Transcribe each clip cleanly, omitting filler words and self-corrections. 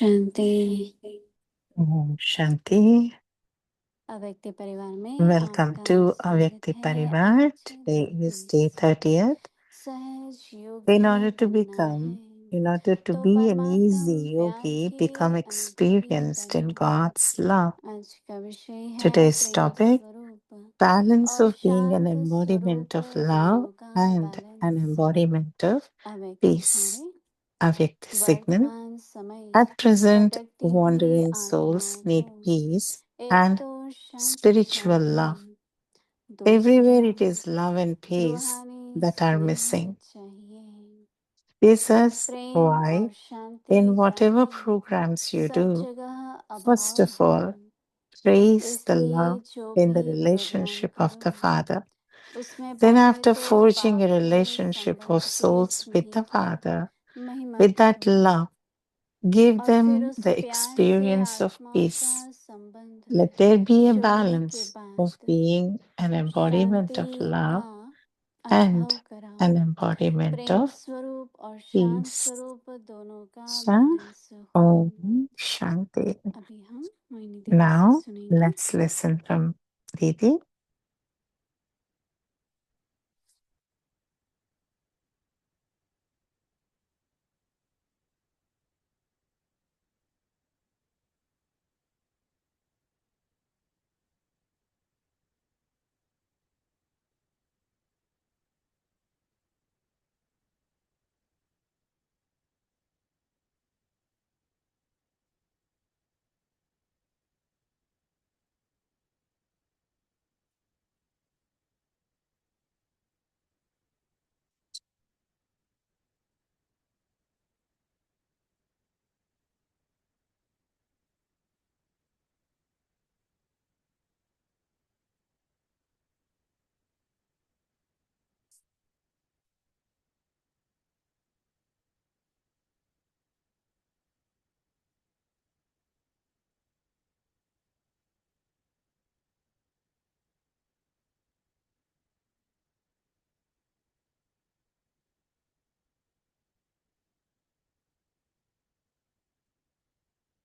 शांति। ओम शांति। अव्यक्ति परिवार में Welcome आपका to स्वागत Avyakti है। Parivar. आज Today is day 30th. सहज योगी In order to बनना है, be an easy yogi, become experienced in God's love. आज का विषय है Today's प्रेम topic, स्वरूप balance और of being an शांत embodiment स्वरूप of love दोनों का and an balance. embodiment of अव्यक्त peace. इशारे। Avyakti signal. वर्तमान समय At present, भटकती हुई wandering souls आत्माओं need को peace एक and तो शांति spiritual love. चाहिए, Everywhere दूसरा it is love and peace रूहानी that are स्नेह missing. चाहिए। This is प्रेम why और शांति in whatever चाहिए, programs you सब do, जगह first अभाव of है। all, praise the इसलिए love जो in the भी प्रोग्राम relationship of करो, the Father. उसमें Then पहले after तो forging बाप a के relationship of संबंध की souls with स्मृति the की Father, महिमा with that करो, love, give और फिर them उस the प्यार से experience of आत्माओं का peace. संबंध Let there be a जोड़ने के balance of बाद being an embodiment of Shanti love का and अनुभव कराओ। an embodiment प्रेम of स्वरूप और शांत peace. स्वरूप दोनों का Sha बैलेंस हो। Om Shanti. अभी हम मोहिनी दीदी से Now सुनेंगे। let's listen from Didi.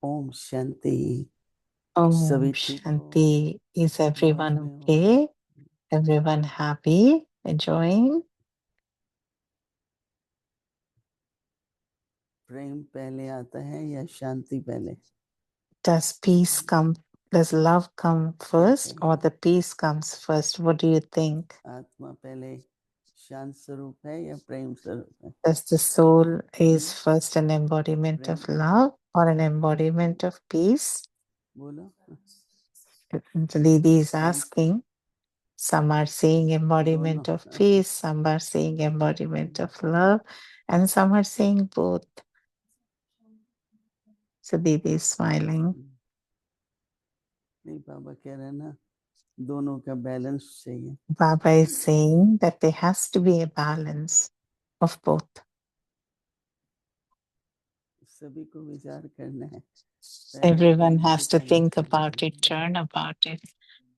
Om Shanti. Om सभी ठीक हो? Shanti. Is everyone मौज में हो? okay? Everyone happy? Enjoying? प्रेम पहले आता है या शांति पहले? Does peace come, does love come first or the peace comes first? What do you think? आत्मा पहले शांत स्वरूप है या प्रेम स्वरूप है? Does the soul is first an embodiment of love or an embodiment of peace? बोलो। So Didi is asking. Some are saying embodiment of peace, some are saying embodiment of love, and some are saying both. So Didi is smiling. नहीं, बाबा कह रहे हैं ना, दोनों का balance चाहिए। Baba is saying that there has to be a balance of both. सभी को विचार करना है। Everyone has to think about it, churn about it.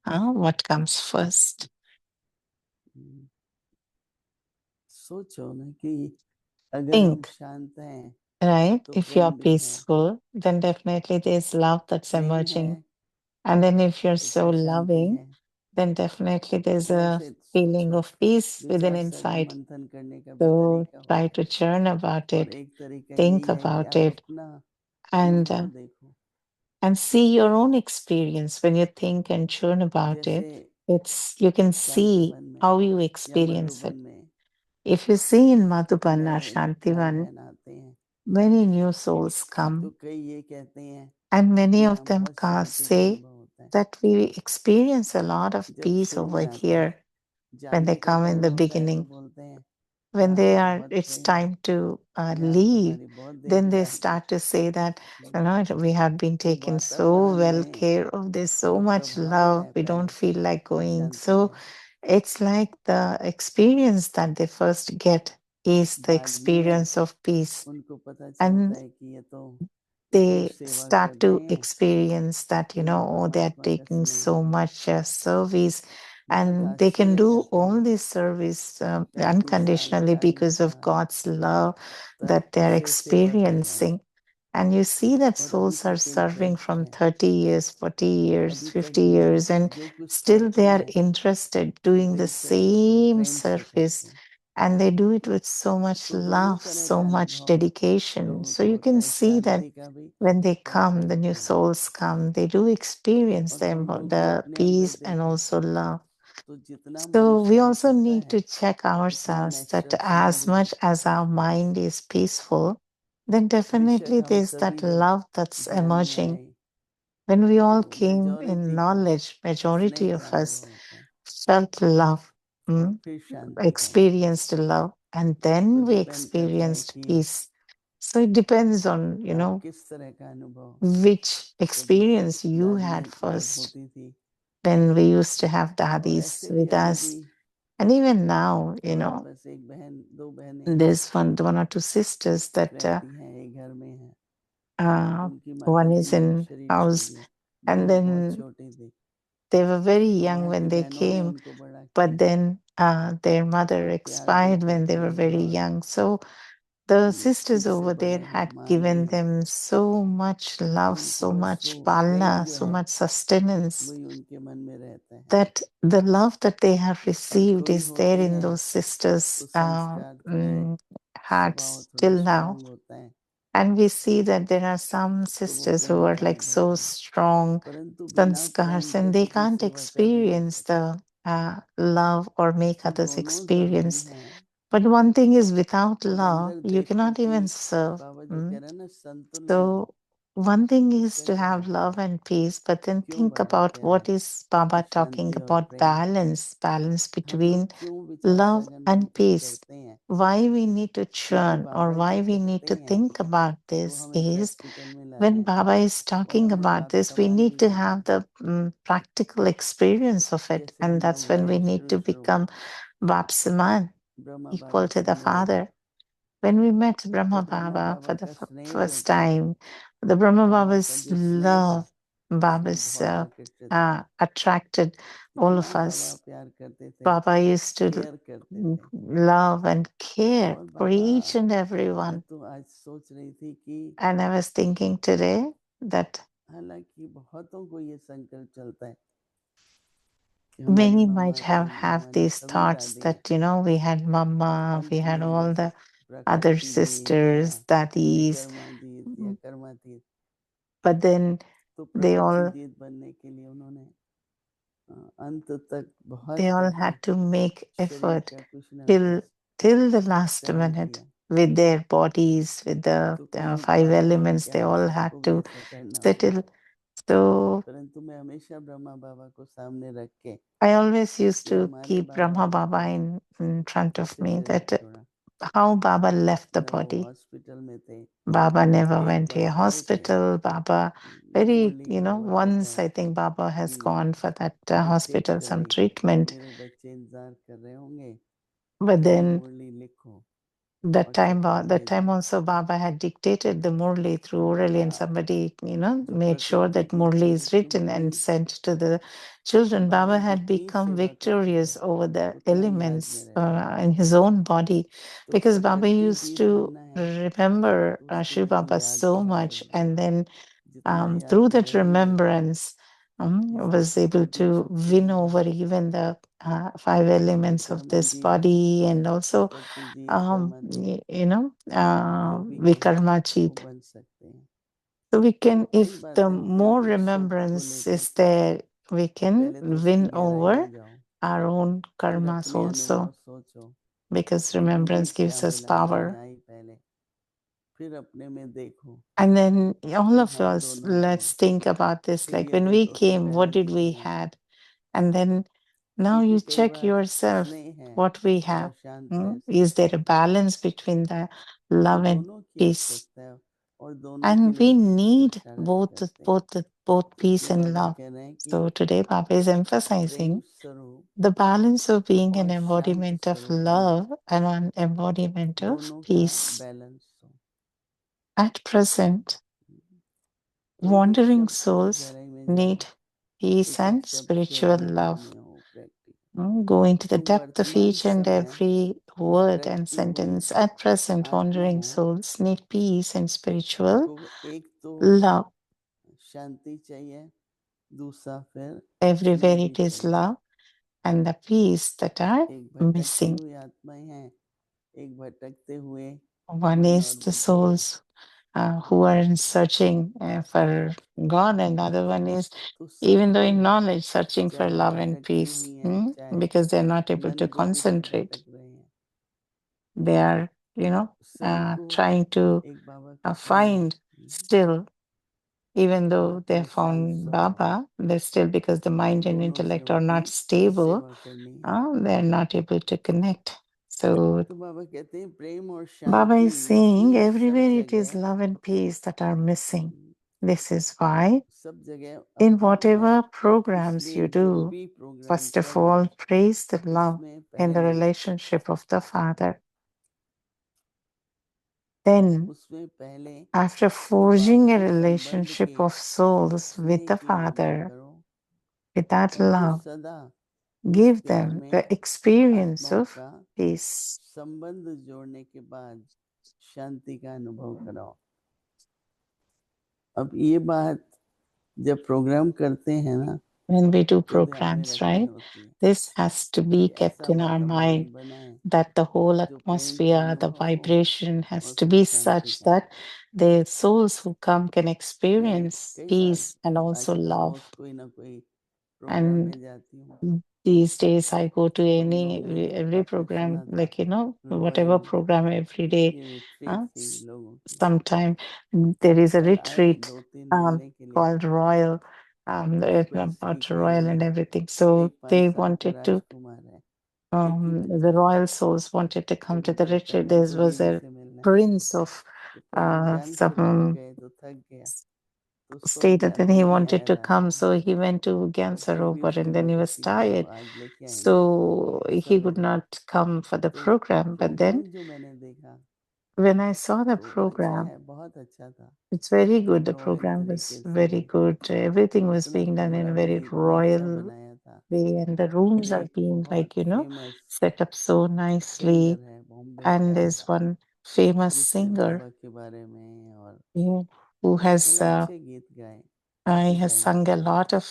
What comes first? सोचो ना कि अगर हम Think, शांत हैं, right? तो If you're प्रेम भी है। peaceful, then definitely there's love that's नहीं emerging. है, And then if you're तो so फिर शांति loving, है। then definitely there's a वैसे feeling सोचो, of peace within विचार सागर inside. मंथन करने का भी So तरीका try होता to है। churn about और it, एक तरीका think यही है कि about आप it, अपना and अनुभव देखो। and see your own experience when you think and churn about it. You can see how you experience it. If you see in Madhuban or Shantivan, many new souls come, and many of them say that we experience a lot of peace over here when they come in the beginning. When it's time to leave, then they start to say that, we have been taken so well care of. There's so much love. We don't feel like going. So it's like the experience that they first get is the experience of peace. And they start to experience that, they're taking so much service, and they can do all this service unconditionally because of God's love that they're experiencing. And you see that और अभी souls are तक serving from interest है 30 years, 40 years, अभी तक 50 years, and जो कुछ still करते they are हैं interested doing the दिल से करते हैं, same प्रेम से service, करते हैं। and they do it with so much तो दोनों love, तरह so का much अनुभव dedication. लोगों So को you होता can है, see that शांति का भी when they और come, the पीस new का भी। souls come, they do experience और हम लोग भी the अपने अंदर peace and देखें also love. तो जितना मन So we शांत also होता need है to check उतना ourselves that next as scenario much as our mind is peaceful, then बेशक definitely हम there's that सभी जब love that's ध्यान में emerging. आए When we all तो came in मेजॉरिटी को knowledge, majority स्नेह of का us अनुभव होता है felt love, और mm, फिर शांति का अनुभव। experienced love, and तो then we डिपेंड करता है experienced कि peace. So it depends on, आप किस तरह का अनुभव which कभी experience you had दादियाँ जब first. होती थी When we used to have और daddies ऐसे भी with अभी us. भी And even now, हमारे पास एक बहन दो बहनें there's one or two sisters that रहती हैं, एक घर में हैं जिनकी one माताजी is ने in शरीर छोड़ house, दिया। and दोनों बहुत then छोटी थी they were very और young वहाँ when की they बहनों ने came, उनको बड़ा but किया, then their mother बहुत प्यार expired देती when they were थी very और young. So the sisters ठीक से over there बड़े हुए, had मान given लिया, them so much तो love, उनको so बस वो much प्रेम palna, जो so है much sustenance, वही उनके मन में रहता है। that the love that they have और received कोई is there होती in हैं those sisters' तो संस्कार थोड़े स्वभाव hearts थोड़ा till now. स्ट्रांग होता है And we see that there are some तो वो sisters who प्रेम are का like so अनुभव करते, strong परंतु बिना प्रेम sanskars, के and they तो कोई can't सेवा कर भी नहीं experience सकता। the love or make तो others दोनों जरूरी experience. हैं। But one thing is, without और love, अंदर you देखें cannot कि even serve. बाबा जो कह रहे हैं ना संतुलन So one thing is इसका to क्या have अर्थ है, love and peace, but then क्यों think बाबा about कह रहे what हैं is कि Baba talking शांति और about प्रेम, balance हम लोग between क्यों विचार love जगन में and कुछ peace. करते हैं, Why we need to क्योंकि churn or बाबा जो why we need कहते to हैं think about वो this हमें is प्रैक्टिकल में लाना when है। Baba is और talking हमने about बात this, we सवाल need भी to किया, have the practical experience of it. जैसे And हम that's लोग when आए we need शुरू to शुरू become Bapsaman, Brahma equal Baba to से the मिले Father. When we met तो Brahma Brahma Baba Baba for the का स्नेह जो first था, time, the Brahma बाबा का Baba's जो स्नेह था love, उसमें Baba's बहुत आकर्षित थे। attracted all इतना of बाबा us. प्यार करते थे, Baba used to केयर करते थे। love and care और for Baba each and every मैं one. तो आज सोच रही थी कि And I was thinking today that हालांकि बहुतों को ये संकल्प चलता है कि हमारी many मम्मा might have थी, हमारी these सभी thoughts दादियाँ that we had mama, we अंत had all में the other प्रकृति जीत या sisters, daddies, विकर्माजीत या कर्मातीत, but then तो they प्रकृति all जीत बनने के लिए उन्होंने अंत तक बहुत they all करके had to make शरीर effort का कुछ ना till कुछ the last त्याग minute किया। with their bodies, with the तो कई five बार लगा elements. कि They हम all had सबको भी to ऐसा करना होगा, settle. So परंतु मैं हमेशा ब्रह्मा बाबा को सामने रख के I always used कि to हमारे keep बाबा Brahma ने Baba in front of कैसे me, शरीर that छोड़ा, how Baba left the न वो body. हॉस्पिटल में थे, Baba never एक went to बार a गए थे, hospital. Baba very, मुरली का वक्त था once I think Baba has कि gone for that वो टेप hospital, some चलाई, treatment. मेरे बच्चे इंतजार कर रहे होंगे, But ये then मुरली लिखो that और time, सबको that time भेजो। also Baba had dictated the Murli through तो orally, and बाबा somebody, जो made sure प्रकृति that जीत Murli थी is written and क्योंकि sent to the children. Baba Baba had जितनी become सेवा करते थे victorious over the उतना ही राज में elements रहते थे। in his own body, तो because Baba प्रकृति used जीत to बनना है remember तो उसके Shiv लिए तो Baba याद so बहुत much, जरूरी and है, then जितना याद through that करेंगे remembrance, इस was धरती able पे to शक्ति win over बढ़ेगी। even the five elements of this Vikramjit, body, and also प्रकृति जीत, कर्मातीत जो भी कहें वो Vikarmachit. बन सकते हैं। So we तो can, कई if the बातें होती हैं more कुछ स्वप्न को remembrance लेकर is के there, we कि can पहले तो उसकी win गहराई over में जाओ, our own फिर karmas अपने अनुभव also, सोचो because कि मुझे remembrance क्या gives us मिला, मैं power. आई पहले, फिर अपने में देखो And then all कि of हम us, दोनों को, let's think about this. फिर Like ये when we देखो कि came, what balance did we कितना है, had? And then now क्योंकि you कई check बार yourself स्नेह है what we और have. शांत रह Is सकता there है, a balance between the तो love and दोनों की peace? आवश्यकता है और दोनों के And लिए we पुरुष need संघर्ष both, करते हैं। both तो peace इसलिए and बाबा love. कह रहे हैं कि So today Baba is Prem emphasizing स्वरूप the balance of being an और शांत embodiment of स्वरूप में love and an embodiment of दोनों का peace. बैलेंस हो। At present, तो एक एक wandering शब्द की souls गहराई में जाओ, need peace एक एक and शब्द के spiritual अनुभव love. में हो, प्रैक्टिकल। Go into the तो depth of वर्तमान each and समय every word and sentence. At present, wandering souls need peace and spiritual love. शांति चाहिए, दूसरा फिर Everywhere समाधि it is चाहिए। love and the peace that are एक भटकती missing. हुई आत्माएं हैं, एक भटकते हुए One मन is और the बुद्धि हैं। souls who are in searching for God, and the other one is, तो even though सबको in knowledge, searching for चाहे love and भटकती peace, हुई हैं, चाहे because they're not able to मन बुद्धि से concentrate. भटक रहे हैं, They are, सबको trying to एक बाबा कहते हैं, find still, even though हाथ they में found 700 Baba, they're still, because the mind and दोनों intellect सेवा are not की stable, सेवा करनी है। they're not able to connect. So तो बाबा कहते हैं प्रेम और Baba शांति is saying ये सब everywhere it is जगह love and peace that are missing. This is why सब जगह in अभाव है, whatever programs इसलिए you जो do, भी प्रोग्राम first of करो all, praise the love उसमें in the पहले relationship of the Father. Then, उसमें पहले after forging a बाहरी संबंध relationship के of souls with स्नेह the की अनुभव Father, करो with that और जो love, सदा give उस प्यार them में the experience आत्माओं of का peace. संबंध जोड़ने के बाद शांति का अनुभव कराओ। अब ये बात जब प्रोग्राम करते हैं ना, When we do तो ध्यान में programs, रखनी right? होती है This has to be कि kept ऐसा in our वातावरण mind, बनाएं that the whole जो प्रेम का atmosphere, the अनुभव हो vibration has और to फिर be शांति such का। that the souls who come can मैं experience कई साल peace and also आजकल love. रोज कोई ना कोई प्रोग्राम And में जाती हूँ, these days I go to तो हम लोग ने every आपने program, सुना था like, whatever royal program every day. ये रिट्रीट थी S- लोगों की, Sometime there is a और आए retreat 2-3 um, मिलने के लिए, called Royal, उसको इसकी about कोई Royal and everything. So 1-5 they साल का wanted to, राजकुमार है, एक ही दिन the में, royal souls wanted to तो come to वो the कहता है retreat. मेरे There को was दीदी a से मिलना है, prince of तो पहले जान के रुक some गए तो थक गया, तो उसको state, and then he अध्यात्म की wanted लहर to आ come. गई, So he went to और फिर भी Gansarovar, उसको and then he was बोला कि जाओ tired. आज लेके आएंगे, So he could चलो। not come for the तो program. But then प्रोग्राम जो मैंने देखा when I saw the तो अच्छा program, है, बहुत अच्छा था, it's very good. The royal program was तरीके very से good. Everything was इतना being done in a बड़ा very नहीं, इतना अच्छा royal बनाया था। way, and the rooms are एक being, बहुत like, famous set up so singer nicely. है बॉम्बे And का, there's one famous जिसने singer बाबा के बारे में और who has मतलब अच्छे गीत गाए, he अच्छे has गायन sung a किए। lot of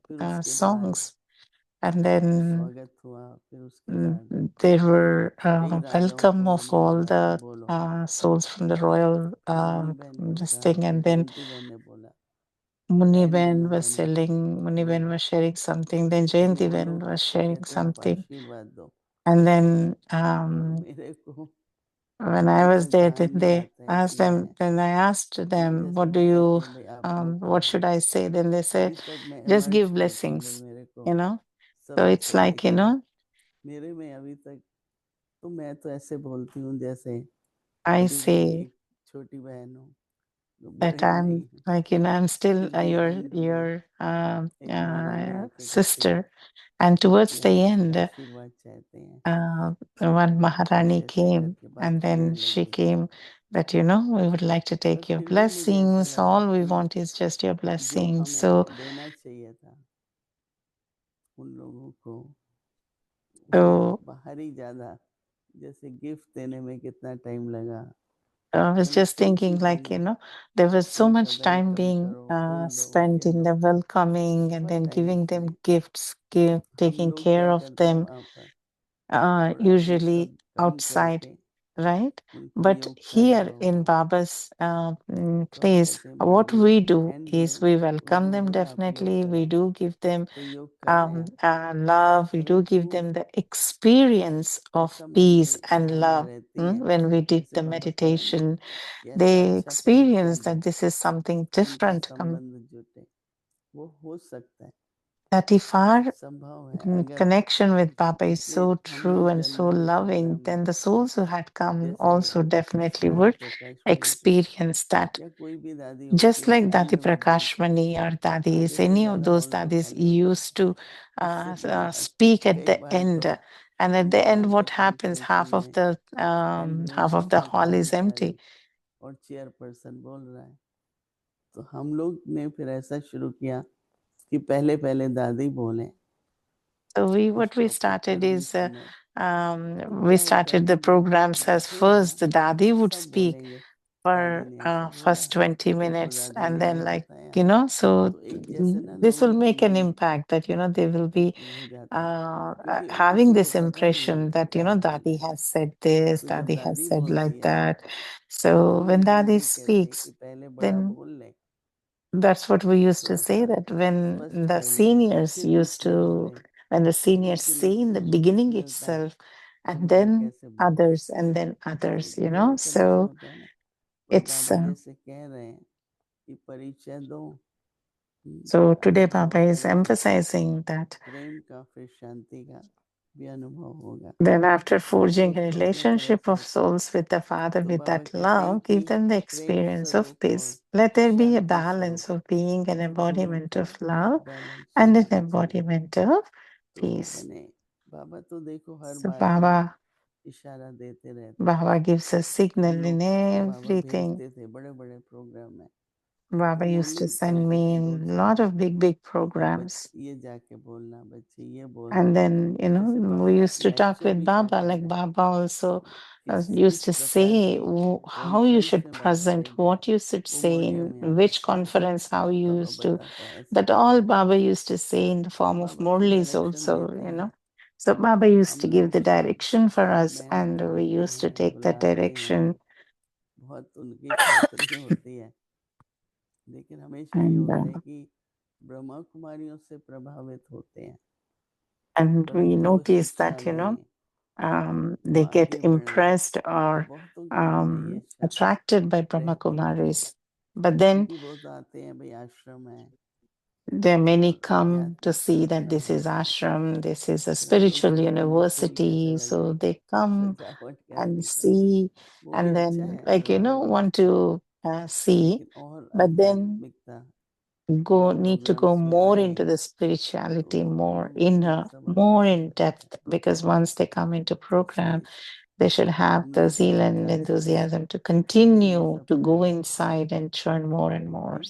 फिर उसके बाद songs, and then स्वागत हुआ, फिर उसके बाद there were कई राजाओं को welcome of मैंने all बोला कि the बोलो, souls from the royal Munni बहन को this कहा, thing, फिर and then जयंती बहन ने बोला, Muniben लाइन was बना दी, selling, Muniben was sharing something, then फिर Jayanti वो Ben लोग was sharing कहते हैं आप something, आशीर्वाद दो, and then तो मेरे को when I अभी was तक there, then ध्यान में they आता है asked कि them, मैं then I asked वो them, जैसे what do वो कहते you, हैं भाई आप वो what करो, should I say? Then they said, अभी तक मैं just give वर्ड्स नहीं थे अंदर blessings, मेरे को you know. So शब्द it's कहने like, के, मेरे में अभी तक, तो मैं तो ऐसे बोलती हूँ जैसे I अभी भी say एक छोटी बहन हूँ, तो that बड़ी I'm नहीं हूँ, like, I'm still फिर भी अंदर your एक माला बना के कहती हूँ sister. And towards कि the हम end, आपका आशीर्वाद चाहते हैं, one ऐसे Maharani ऐसे came, करके बात and करने then she लगी, came that, we would like to पर take your फिर भी मुझे ऐसा blessings. लगा All we कि want is just your जो blessings. So, हमें देना चाहिए था उन लोगों को, वो so बाहरी ज़्यादा, जैसे गिफ्ट देने में कितना टाइम लगा, I was मतलब just कोई thinking, चीज़ like, भी there was so उनका much time वेलकम being करो, फूल दो, spent ये in दो, the welcoming, and बहुत then टाइम giving them चाहिए। gifts, हम taking लोग care क्या of करते हैं them, वहाँ पर, थोड़ा ये usually सब कम outside, करके right? उनको But योग here in कराओ, Baba's तो हम place, कहते हैं भाई what ये we do हैंड is में we उस welcome them दिन आप योग definitely. We कराओ, do give them तो योग कर रहे हैं, love. We do give परंतु them the experience of ऐसा मन peace में and भावना love. रहती है, When we did जैसे the बाबा कह रहे हैं ना meditation, कि ऐसा they अच्छा परिचय experience दो that this is something कि उनका different. संबंध जुटे, वो हो सकता है, That if our संभव है, अगर, connection with Baba is इसलिए so हम true लोग and so generally loving, programme then में the souls who had come जैसे also definitely दादी would प्रकाश मणि की experience that. या कोई भी दादी होती Just है, like एंड Dadi में बोलती है, Prakashmani or Dadis, आधे से any of ज़्यादा those बोल तो Dadis खाली होता है, used to उससे पहले speak at कई the बार तो end. And at the Baba end, what जब happens? फंक्शन में एंड में Half of the सबने hall ताली is ताली empty. और चेयरपर्सन बोल रहा है, तो हम लोग ने फिर ऐसा शुरू किया कि पहले पहले दादी बोले, So what we इस टॉपिक started पर is 20 मिनट we क्या होता है started the कि programs as बैठे हैं first the Dadi would सब speak बोलेंगे दादी for ने ऐसा बोला first 20 देखो minutes दादी and ने then ये like, बताया so तो एक जैसे ना this will लोगों के make an मन में impact that, they will be ये हो जाता है क्योंकि having किसी को this पता नहीं है impression that, क्या बोलना Dadi है has said this, तो जब Dadi has दादी said बोलती like है that. तो So हम when उनको Dadi यही कहते हैं कि speaks, पहले बड़ा then बोल ले that's what we used to थोड़ा say, सा that when स्पष्ट the कर ले seniors फिर used दूसरे to, बोले when the तो seniors उनके लिए say in the खुद रिलीफ beginning मिलता है itself, कि and हम then कैसे बोले others, and then तो others, दोनों कंडीशन so होता है ना पर it's बाबा जैसे कह रहे हैं कि परिचय दो so today अनुभव Baba is करो emphasizing that प्रेम का फिर शांति का भी अनुभव होगा then after तो forging a इसको अपने तरह relationship of से souls with the Father तो with बाबा that कहते हैं love, कि give them the Prem experience of स्वरूप और peace. Let there be a Shanti Swarup balance of being an दोनों embodiment का of love balance and an बनाना चाहिए embodiment of तो वो peace. बने बाबा तो देखो हर So बात में Baba इशारा देते रहते हैं Baba gives a हम signal in लोग को बाबा everything. भेजते थे बड़े बड़े प्रोग्राम में तो Baba used Murli to send चलती me थी in रोड a से lot of big कि programs. बच्चे ये जाके बोलना बच्चे ये And बोलना then, जैसे we Baba used to talk lecture with भी Baba, करते like थे Baba also used किस to प्रकार say की how you कॉन्फ्रेंस should में बाबा present, भेजे what you should वो say वीडियो in में आता which था conference, how you Baba used to. बताता है ऐसे That all करो Baba used to say in the तो form of बाबा तो Murlis डायरेक्शन देते also. हैं So Baba used हम to लोग give the उसको direction for us, manage and we करते used to हैं take that बुलाते हैं direction. बहुत उनकी खातरी होती है लेकिन हमेशा ये And होते हैं कि ब्रह्मा कुमारियों से प्रभावित होते हैं and we परंतु वो noticed शिक्षा that, लें वो they get आगे बढ़ें impressed तो or बहुतों के मन में ये इच्छा attracted by Brahma रहती रहती है Kumaris. But then क्योंकि वो तो आते हैं भाई आश्रम है there many और come to आध्यात्मिक see that संस्था this है is ashram, this is a फिर हम लोग spiritual बोलते हैं भाई फूल कैसे university. लगे So they come सजावट and कैसी करें see, वो भी and अच्छा then, है like, सजावट want to see, लेकिन और but then आध्यात्मिकता go जब need to go प्रोग्राम्स में more आए into the तो spirituality, more उनमें ये inner, सब more अनुभव in होता है depth, because once they come into तो program, इसलिए they should have हम the लोग zeal and चाहते हैं enthusiasm to कि ये continue सब to go करें inside and churn more and more.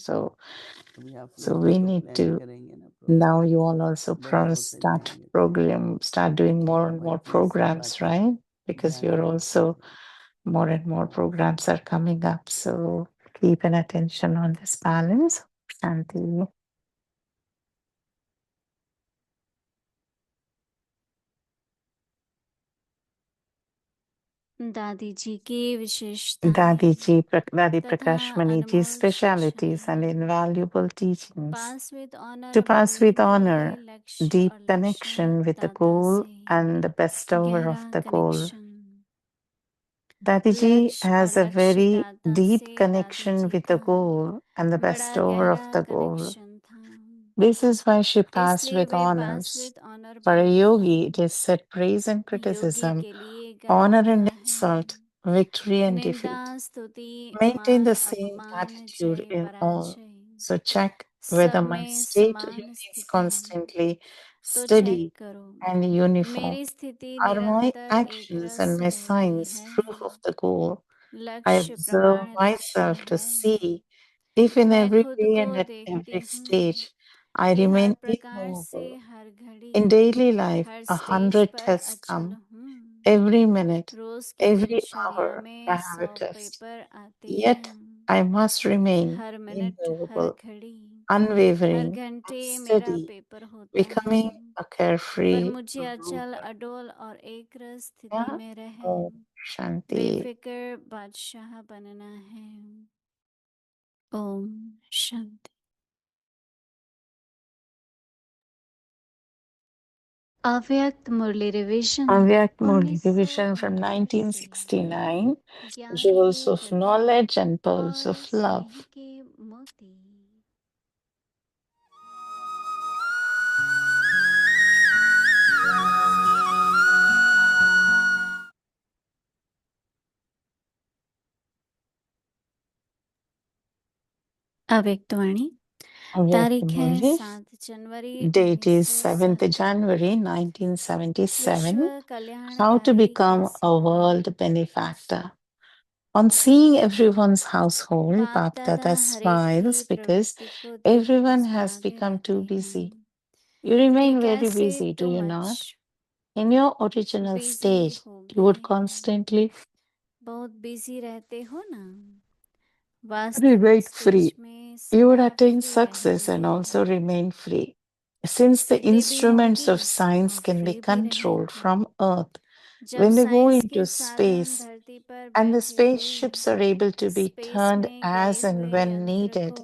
अभी आप So लोग भी we तो need प्लान to करेंगे ना now programme you all also बड़े होते जाएंगे तो start doing more and Baba more की ये सब programs, बातें right? Because ध्यान you're में also रखेंगे more and more Om programs are Shanti coming up. So keep an attention on this balance. Shanti. दादी जी की Dadi विशेषताएं Ji, Dadi तथा Prakash Mani Ji's अनमोल specialities and शिक्षाएं invaluable teachings. Pass with To honour pass with बोलते हुए honor, लक्ष्य deep और लक्ष्य connection with the दाता goal से and the bestower of गहरा the goal. कनेक्शन Dadiji लक्ष्य और has a लक्ष्य very दाता deep से दादी connection जी with the का goal and the बड़ा bestower of गहरा the goal. कनेक्शन था This is why she passed इसलिए with वे pass honors. With honour For a बोलते yogi, it हैं is said praise and Yogi criticism, के लिए गाया honor गया and है insult, victory and निंदा defeat. स्तुति Maintain मान the same अपमान attitude जय in all. पराजय So check whether सब my में state समान remains स्थिति constantly तो चेक steady करो and uniform. मेरी स्थिति Are my निरंतर एक actions and रस my रहती signs है proof of the goal? I लक्ष्य observe प्रमाण लक्ष्य myself to है see if in मैं every खुद day को and at every देखती हूँ stage I कि हर remain प्रकार से immovable. हर In घड़ी daily life, हर स्टेज 100 पर tests अचल come. हूँ Every minute, रोज की every दिनचर्या hour, I में have a 100 test. पेपर आते Yet, हैं I must remain her minute her immovable, घड़ी हर unwavering, and घंटे मेरा steady, पेपर होता है becoming a पर carefree मुझे अचल ruler. अडोल और एक रस स्थिति Yeah? में रहे Oh, Shanti. बेफिक्र बादशाह बनना है ओम शांति अव्यक्त मुरली revision Avyak Murli, revision from 1969 1969, ज्ञान के Jewels of Pradeep Knowledge and Pearls और of स्नेह Love. के मोती अव्यक्तवाणी Avyak तारीख है Murli, 7 January date is 7th 1977 January विश्व 1977. How to कल्याणकारी become कैसे a बने world benefactor. On seeing everyone's household, बाप Bap दादा Dada हर एक की smiles because प्रवृत्ति को देख everyone has मुस्कुराते become रहते too हैं busy. You remain कि very कैसे busy, do तुम you not? In your original busy stage, हो you would गए, constantly बहुत बिजी रहते हो ना। remain वास्तविक free. स्टेज में You would सदा attain free success and also रहेंगे, remain free. Since the सिद्धि भी instruments होगी of science और can be फ्री भी controlled रहेंगे। from Earth, जब when they go science into के साधन space धरती पर and the बैठे हुए spaceships are able to be space turned में गए as and हुए when यंत्र को needed,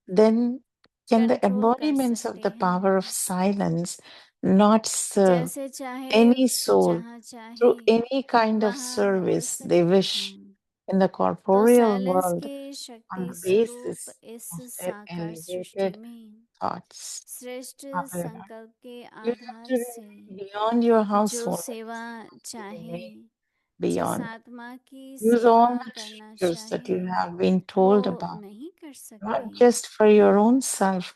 then can the control कर embodiments of सकते the power of हैं, silence not serve जैसे चाहे any soul जहाँ चाहे through any kind of वहाँ हो service they सकते wish हैं। in the तो corporeal साइलेंस world के on शक्ति the स्वरूप basis इस of their साकार सृष्टि elevated में thoughts? श्रेष्ठ However, संकल्प के you have आधार to से remain beyond your जो household. सेवा You चाहे, remain जिस beyond. आत्मा की Use सेवा all the करना treasures that चाहे you have been वो told about, नहीं कर सकते, not just for your own self,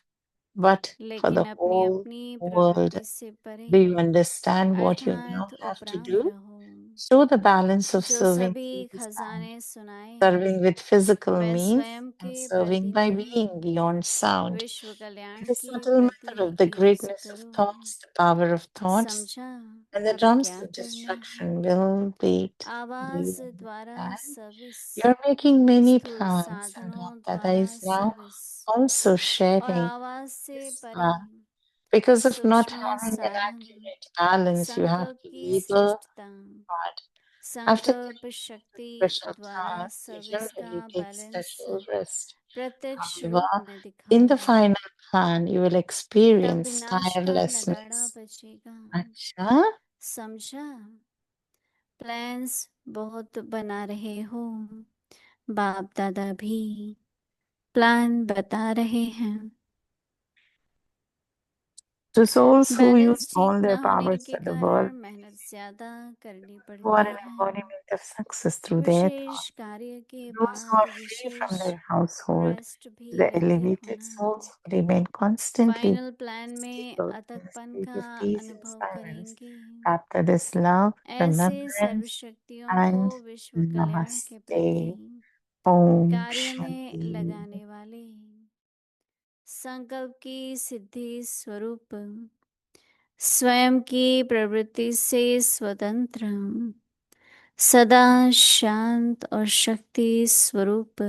but for लेकिन the अपनी whole अपनी world. प्रवृत्ति से परे Do you understand what you now अर्थात have to उपरांत do? रहो, Show the balance of जो serving सभी peace and खजाने सुनाए। serving with physical मैं means स्वयं and के serving प्रति by नहीं being beyond sound. विश्व कल्याण The के subtle प्रति method of the प्रयास greatness of करो। thoughts, the power of thoughts, समझा and the अब drums क्या of करना है? destruction will beat. Do आवाज you द्वारा understand? Service, You're making many स्थूल plans, and साधनों Lord Dada द्वारा is now सर्विस also और sharing आवाज से this. परे Because of not सूक्ष्म having an साधन, accurate balance, you have संकल्प to की labor श्रेष्ठता, hard. After संकल्प taking शक्ति special द्वारा task, you सर्विस का generally take balance special rest. प्रत्यक्ष However, रूप में in the दिखाओ, final plan, you will तब experience विनाश का नगाड़ा tirelessness. बजेगा। अच्छा? समझा? प्लान्स बहुत बना रहे हो, बाप दादा भी प्लान बता रहे हैं। To souls who use balance ठीक all ना their होने powers के for the world, कारण मेहनत ज्यादा करनी who are पड़ती an है। embodiment of success through their thought, विशेष कार्य के those who बाद are free from विशेष their household, रेस्ट भी the लेते हो elevated ना। souls who remain constantly final plan में stable in the अतकपन state का of peace and अनुभव silence. करेंगे। After this love, ऐसे remembrance, सर्वशक्तियों को and विश्व कल्याण के प्रति Namaste. Om कार्य में Shanti. लगाने वाले संकल्प की सिद्धि स्वरूप स्वयं की प्रवृत्ति से स्वतंत्र सदा शांत और शक्ति स्वरूप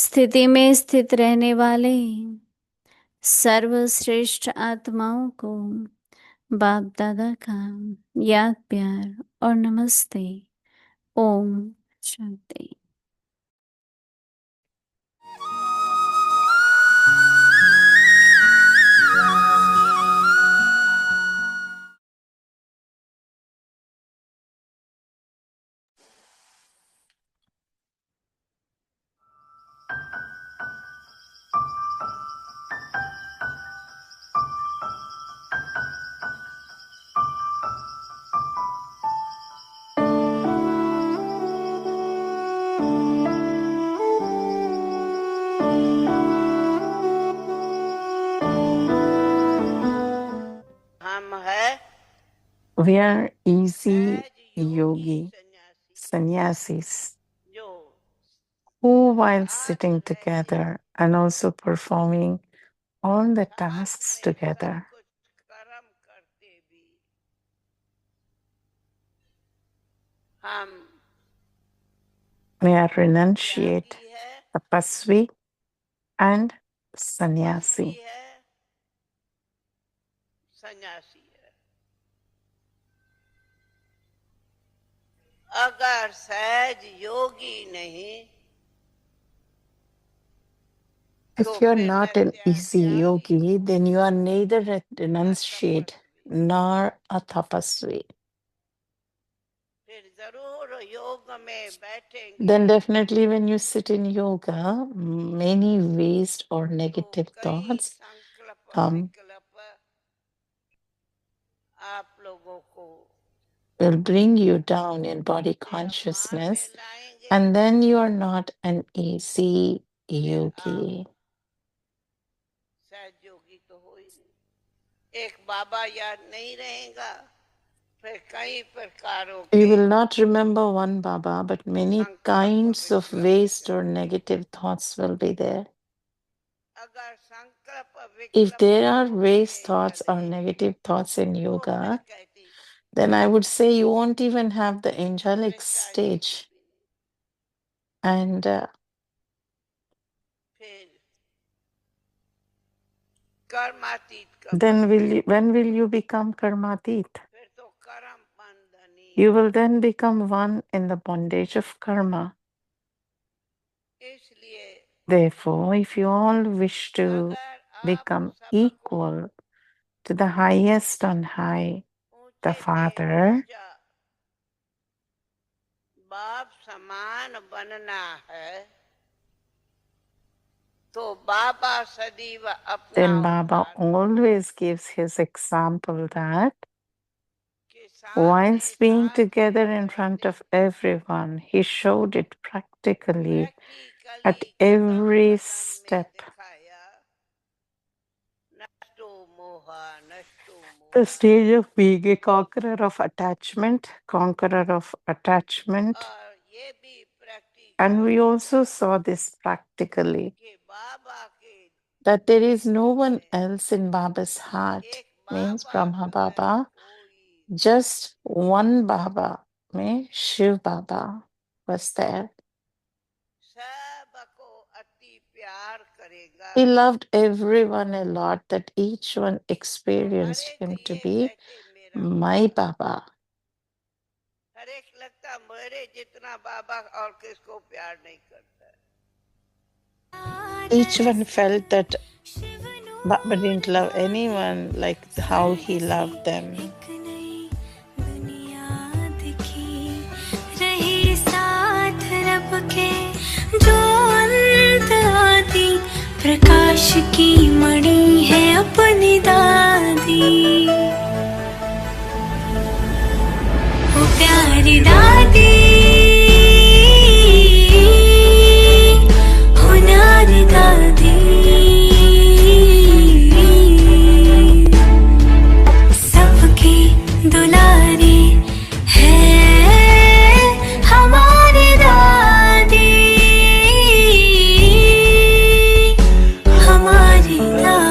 स्थिति में स्थित रहने वाले सर्वश्रेष्ठ आत्माओं को बाप दादा का याद प्यार और नमस्ते। ओम शांति। हम है We are easy सहज yogi सन्यासी sannyasis जो who, while साथ sitting रह के together and also performing all the साथ tasks में सब together, कुछ कर्म करते भी हम we are renunciate, त्यागी है, tapasvi, and तपस्वी sannyasi. है, सन्यासी है। अगर सहज योगी नहीं If तो you're फिर not न an easy Tyagi yogi, then you are neither a न renunciate तपस्वी। nor a tapasvi. फिर जरूर योग में बैठेंगे Then definitely when you sit in yoga, many waste or तो negative कई thoughts संकल्प come, विकल्प आप लोगों को will bring you down in body देह भान में consciousness, लाएंगे। and then you are not an easy फिर आप yogi. सहज योगी तो हो ही नहीं। एक बाबा याद नहीं रहेगा, फिर कई प्रकारों You के will not remember one Baba, but many संकल्प kinds of विकल्प waste or चलेंगे। negative thoughts will be there. If there are waste thoughts or negative thoughts in yoga, then I would say you won't even have the angelic stage. And then when will you become karmatit? You will then become one in the bondage of karma. Therefore, if you all wish to become equal to the highest on high, the Father, बाप समान बनना है then Baba always gives his example that whilst being together in front of everyone, he showed it practically at every step. The stage of being a conqueror of attachment. And we also saw this practically, that there is no one else in Baba's heart, means Brahma Baba, just one Baba, means Shiv Baba was there. He loved everyone a lot, that each one experienced him to be my Baba. Each one felt that Baba didn't love anyone like how he loved them. प्रकाश की मणि है अपनी दादी, ओ प्यारी दादी, हो न्यारी दादी, सबकी दुलारी है हमारी दादी, हमारी दादी।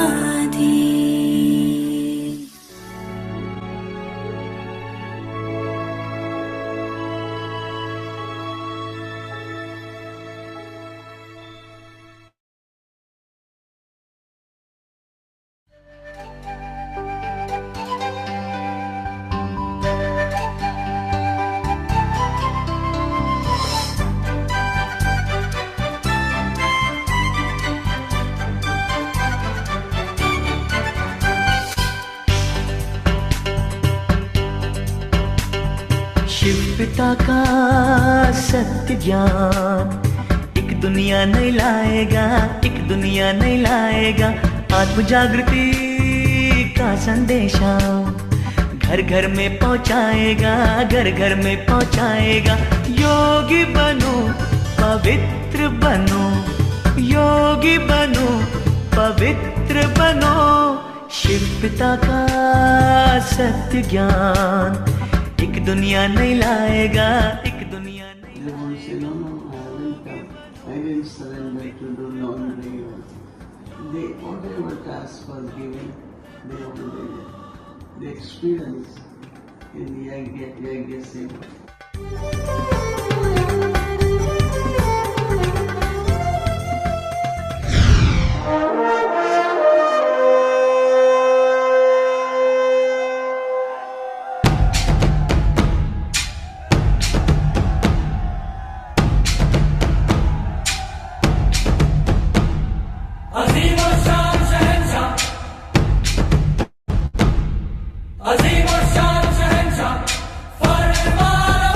शिव पिता का सत्य ज्ञान एक दुनिया नहीं लाएगा, एक दुनिया नहीं लाएगा। आत्म जागृति का संदेशा घर घर में पहुंचाएगा, घर घर में पहुंचाएगा। योगी बनो पवित्र बनो, योगी बनो पवित्र बनो। शिव पिता का सत्य ज्ञान एक दुनिया नहीं लाएगा, एक दुनिया नहीं लाएगा। I will surrender to do laundry. They whatever task was given, they obeyed it. The experience in the Yajna. अजीम और शान शहंशाह फरमान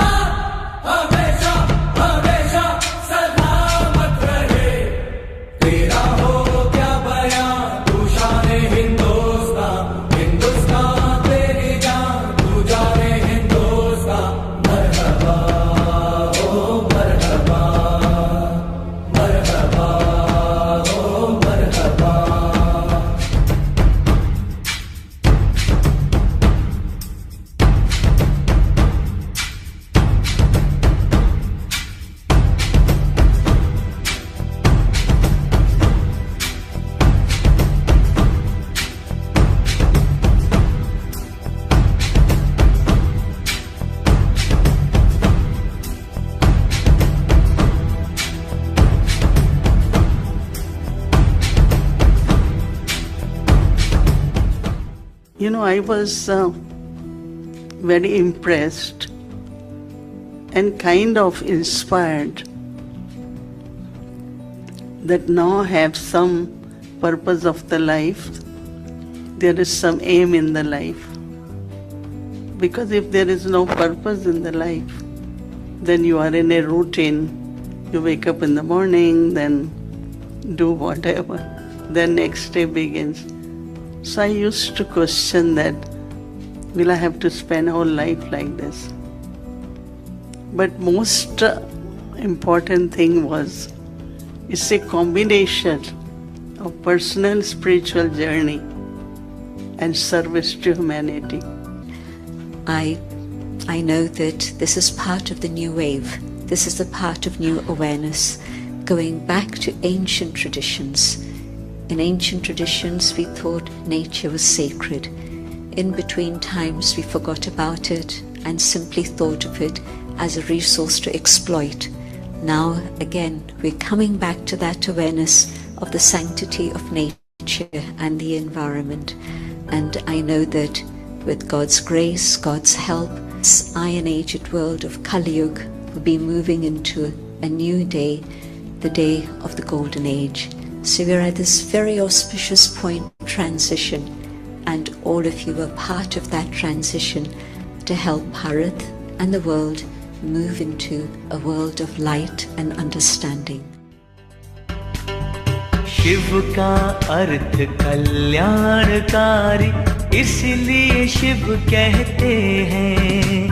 I was very impressed and kind of inspired that now I have some purpose of the life. There is some aim in the life. Because if there is no purpose in the life, then you are in a routine. You wake up in the morning, then do whatever. Then next day begins. So I used to question that, will I have to spend whole life like this? But most important thing was, it's a combination of personal spiritual journey and service to humanity. I know that this is part of the new wave. This is the part of new awareness, going back to ancient traditions. In ancient traditions, we thought nature was sacred. In between times, we forgot about it and simply thought of it as a resource to exploit. Now, again, we're coming back to that awareness of the sanctity of nature and the environment. And I know that with God's grace, God's help, this iron-aged world of Kali Yuga will be moving into a new day, the day of the Golden Age. So we're at this very auspicious point of transition, and all of you are part of that transition to help Bharat and the world move into a world of light and understanding. Shiv का अर्थ कल्याणकारी, इसलिए शिव कहते हैं।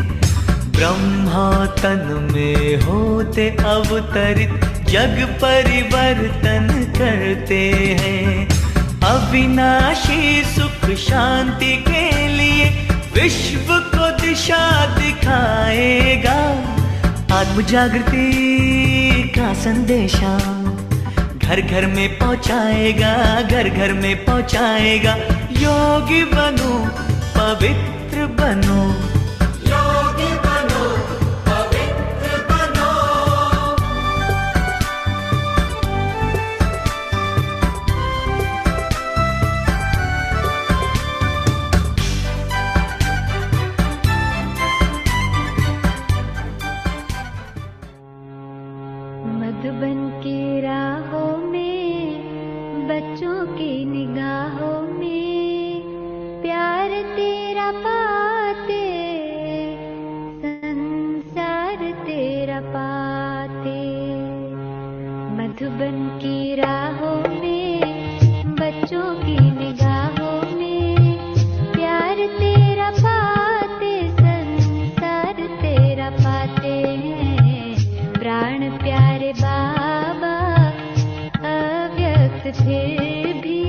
ब्रह्मा तन में होते अवतरित, जग परिवर्तन करते हैं। अविनाशी सुख शांति के लिए विश्व को दिशा दिखाएगा। आत्म जागृति का संदेशा घर घर में पहुंचाएगा, घर घर में पहुंचाएगा। योगी बनो, पवित्र बनो, योगी बनो, पवित्र बनो। मधुबन की राहों में, बच्चों की निगाहों में, प्यार तेरा पाते, संसार तेरा पाते। मधुबन की राहों में, बच्चों की निगाहों में, प्यार तेरा पाते, संसार तेरा पाते हैं। प्राण प्यारे बाबा अव्यक्त फिर भी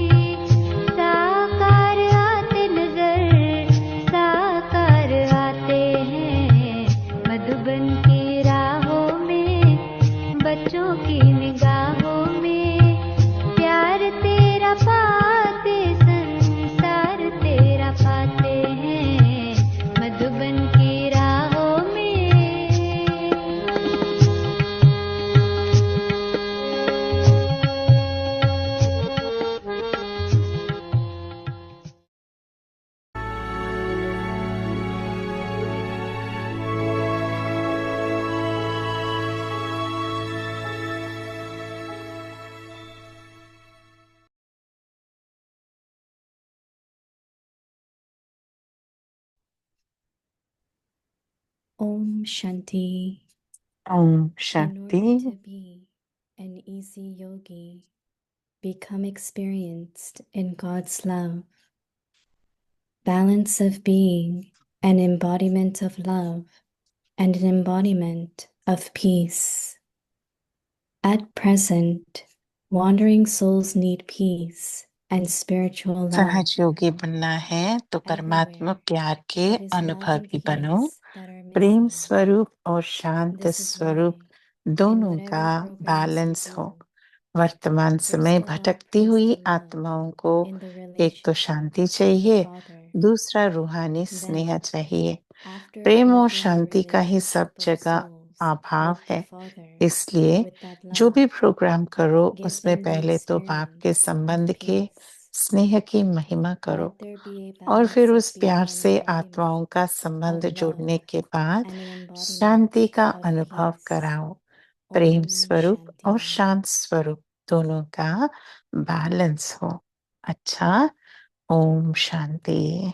साकार आते नजर, साकार आते हैं। मधुबन की राहों में, बच्चों की निगाहों में, प्यार तेरा पाते, संसार तेरा पाते हैं। मधुबन की राहों में। Om Shanti. Om In order Shanti. to be an easy yogi, become experienced in God's love. Balance of being, an embodiment of love and an embodiment of peace. At present, wandering souls need peace and spiritual love. सहज योगी बनना है तो परमात्मा Everywhere, प्यार के it is love and अनुभवी बनो। peace that are Prem missing. स्वरूप और शांत This is स्वरूप why, in दोनों whatever का programs we बैलेंस हो। do, वर्तमान first समय the love भटकती comes हुई from love आत्माओं को in the एक तो relationship शांति with चाहिए, the Father. दूसरा रूहानी स्नेह Then, चाहिए। after प्रेम और breaking the शांति का ही सब relationship of जगह souls अभाव with the है। Father, इसलिए with that जो love, भी प्रोग्राम करो give उसमें them the पहले तो बाप के experience संबंध of के peace. स्नेह की महिमा करो। Let there be a और balance फिर of उस being प्यार an से embodiment आत्माओं का of संबंध जोड़ने love के बाद and an embodiment शांति का of अनुभव peace. कराओ। प्रेम Om स्वरूप और Shanti. शांत स्वरूप दोनों का बैलेंस हो। अच्छा, Om Shanti.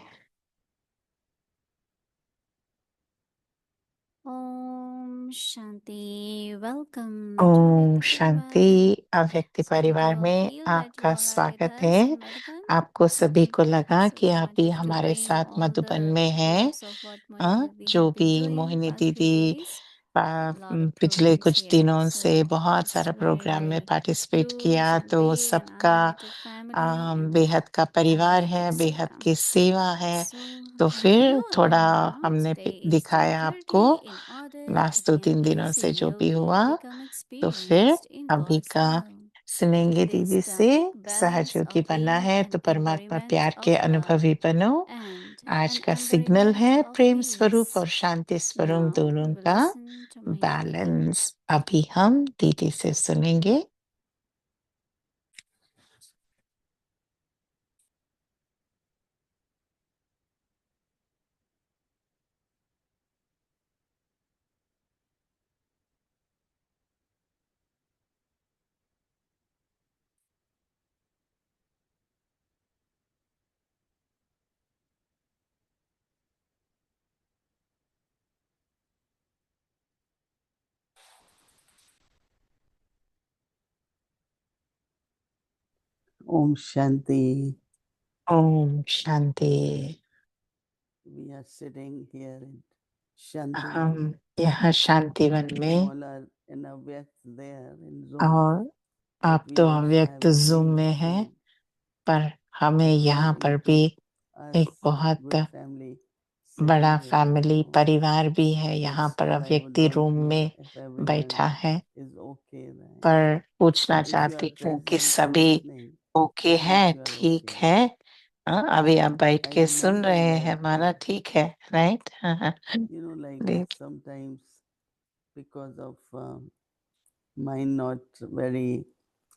Om Shanti. Welcome to Om Avyakta Shanti. Parivar. अव्यक्ति So परिवार people में feel that you आपका all are with स्वागत us है। in Madhuban. आपको सभी को लगा So कि we आप भी wanted to हमारे bring साथ all मधुबन the में हैं। clips of what Moini Didi जो had been भी doing मोहिनी past few दीदी days. A lot of पिछले programs कुछ here. दिनों So से बहुत it's सारा very, प्रोग्राम में very पार्टिसिपेट huge किया, and तो big and सबका unlimited family and बेहद का परिवार है, unlimited बेहद seva. की सेवा है। So तो Madhu फिर थोड़ा Ananda, हमने today is day दिखाया 30. आपको In order to last be 2-3 दिनों से जो unconcealed भी हुआ। and become तो फिर experienced in अभी God's का love. सुनेंगे This दीदी से topic, balance सहयोगी of बनना being है an तो परमात्मा embodiment प्यार के of love अनुभवी बनो। and आज an का सिग्नल embodiment है of प्रेम स्वरूप peace. और शांति स्वरूप Now we दोनों will का listen to Moini Didi. Balance. अभी हम दीदी से सुनेंगे। Om Shanti. Om Shanti. We are sitting here in Shanti. हम यहाँ शांतिवन You में, all are in Avyakt there in Zoom. और But आप we तो also अव्यक्त have जूम big में हैं, Zoom. पर हमें यहाँ पर भी Us एक बहुत good family बड़ा sitting here. फैमिली So परिवार भी है यहाँ just पर I would अव्यक्ति want to room know में if everyone बैठा है। is okay there. पर पूछना If you are चाहती हूँ कि present and सभी listening, ओके means हैं, you are ठीक okay. है। अभी आप बैठ I के सुन remember रहे that, हैं, माना ठीक है, राइट? you know, like देख, sometimes because of my not very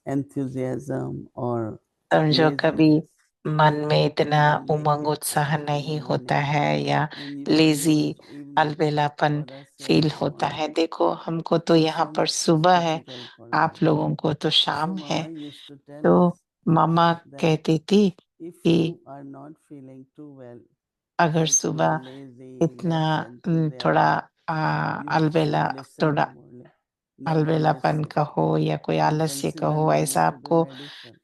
enthusiasm or समझो कभी laziness, मन में इतना I make उमंग it उत्साह in the नहीं होता evening. है, या And for you lazy it's evening, अलबेलापन for us it's feel होता morning. है। देखो, हमको तो So यहाँ पर it's सुबह है, difficult for me. आप लोगों को तो So शाम है। Mama used to tell तो us मामा that कहती थी if कि you are not feeling too well, अगर like you are सुबह lazy, इतना less थोड़ा enthusiastic, you Albela should listen थोड़ा to Murli. Then you अलबेलापन listen का हो या कोई and आलस्य का consider हो, Mama ऐसा to be आपको medicine.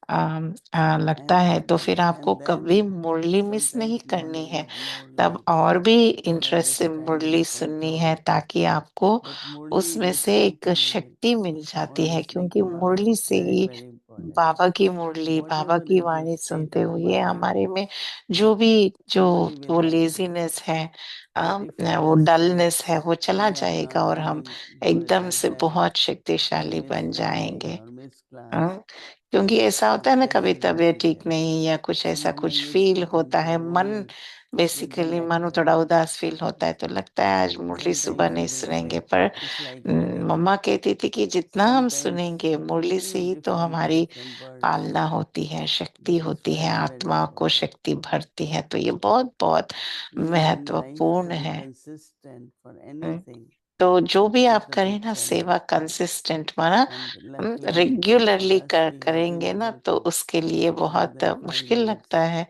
लगता है, तो फिर आपको And कभी then मुरली मिस sometimes नहीं करनी Murli है। is more तब like और भी for इंटरेस्ट से understanding, मुरली for सुननी है, joy. ताकि आपको But Murli उसमें से listening एक to Murli शक्ति मिल or जाती है, listening क्योंकि to Baba मुरली is से very, ही very important. बाबा की मुरली, बाबा Whatever की is the वाणी state सुनते of the हुए body, हमारे में जो भी जो Murli will वो help us. लेजीनेस है, But if you वो just डलनेस है, वो चला we are जाएगा not और हम feeling good एकदम like से that, बहुत or शक्तिशाली miss बन learning जाएंगे। or miss class, हाँ, क्योंकि ऐसा होता है ना, that कभी will not तबीयत be ठीक there. नहीं या कुछ So ऐसा Mama कुछ used फील to होता है, compare मन Murli with the बेसिकली मन nectar. थोड़ा उदास फील होता है, तो लगता है आज मुरली सुबह Sometimes नहीं we will सुनेंगे। say पर it's like medicine. मम्मा कहती थी कि जितना हम Sometimes, सुनेंगे मुरली you से know, ही तो different to हमारी different birds, पालना होती है, शक्ति but it's होती है, very, very आत्मा को important. शक्ति भरती है। तो ये बहुत बहुत You know, in life to महत्वपूर्ण be है। consistent for हम्म, anything, तो जो भी it is आप a करें big ना, challenge. सेवा कंसिस्टेंट माना And luckily for regularly us, we have been करेंगे ना, able तो to उसके लिए more बहुत than मुश्किल लगता है,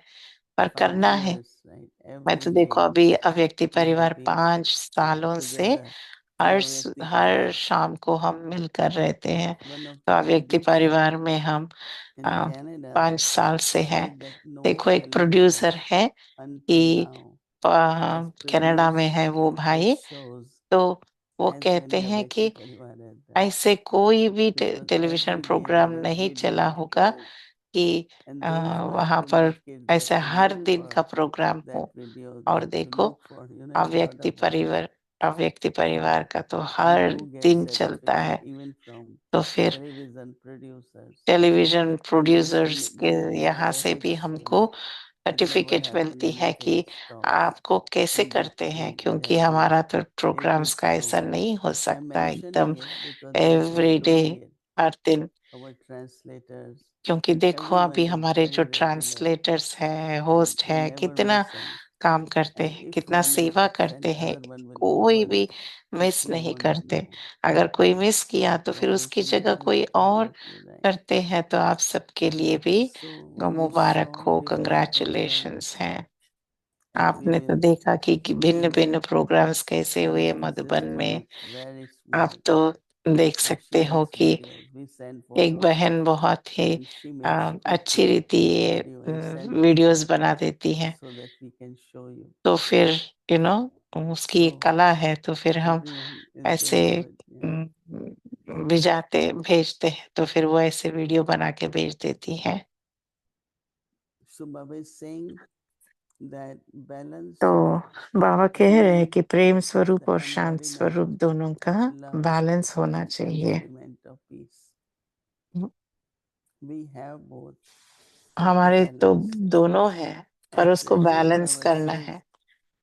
पर 5 करना है। years, right? मैं Every तो देखो, day अभी अव्यक्ति we have परिवार been 5 सालों से together through Avyakti हर Parivar. शाम को हम मिलकर रहते हैं। One of तो the अव्यक्ति producer परिवार में हम in अ, Canada 5 साल से हैं। said that no देखो, एक television प्रोड्यूसर है until कि now has कनाडा में produced है वो hit भाई, shows तो वो as कहते many हैं Avyakti कि Parivar has done. ऐसे कोई भी Because television every day programme नहीं Avyakti चला Didi होगा कि and those who have वहां to पर make it, they have ऐसे to हर look दिन का for प्रोग्राम that हो। video. They और have to देखो, look for, you know, it's a lot अव्यक्ति of work. परिवार अव्यक्ति परिवार का तो We हर do get दिन चलता certificate है। even from तो फिर television producers television and producers के when the यहाँ से भी ethics, you हमको know, it never certificate happened, मिलती है anything कि stops. आपको कैसे And करते हैं, that क्योंकि has been हमारा तो 8 प्रोग्राम्स years का ऐसा program. नहीं हो I'm सकता mentioning एकदम it because we have been every day, doing it. हर दिन our translators, क्योंकि देखो अभी everyone is हमारे very जो regular ट्रांसलेटर्स हैं, and होस्ट they हैं, never कितना miss any. काम करते And हैं, if कितना one is सेवा करते absent, हैं, other one will be कोई भी worried. मिस They नहीं won't करते। do. अगर कोई मिस किया तो फिर That is उसकी जगह कोई और absolutely right. करते हैं, तो आप सबके लिए भी So we मुबारक saw हो, different कंग्रेचुलेशंस programs हैं। at आपने तो various देखा कि भिन्न locations. भिन्न प्रोग्राम्स कैसे हुए The मधुबन system में। is very आप smooth. तो देख And सकते she हो has कि videos. We send एक photos बहन बहुत ही and she makes अच्छी quickly रीति ये video and send videos pictures बना देती हैं, so that we can show you. तो फिर यू नो उसकी एक So कला है, तो फिर हम everyone is ऐसे very good. Yeah. भिजाते भेजते हैं, तो फिर वो ऐसे वीडियो बना के भेज देती हैं। So Baba is saying that balance तो बाबा कह रहे हैं कि प्रेम is स्वरूप the और शांत embodiment स्वरूप दोनों का of love बैलेंस होना and चाहिए। embodiment of peace. We have both. But to हमारे तो balance it. दोनों है, पर At उसको present, बैलेंस Baba करना says है।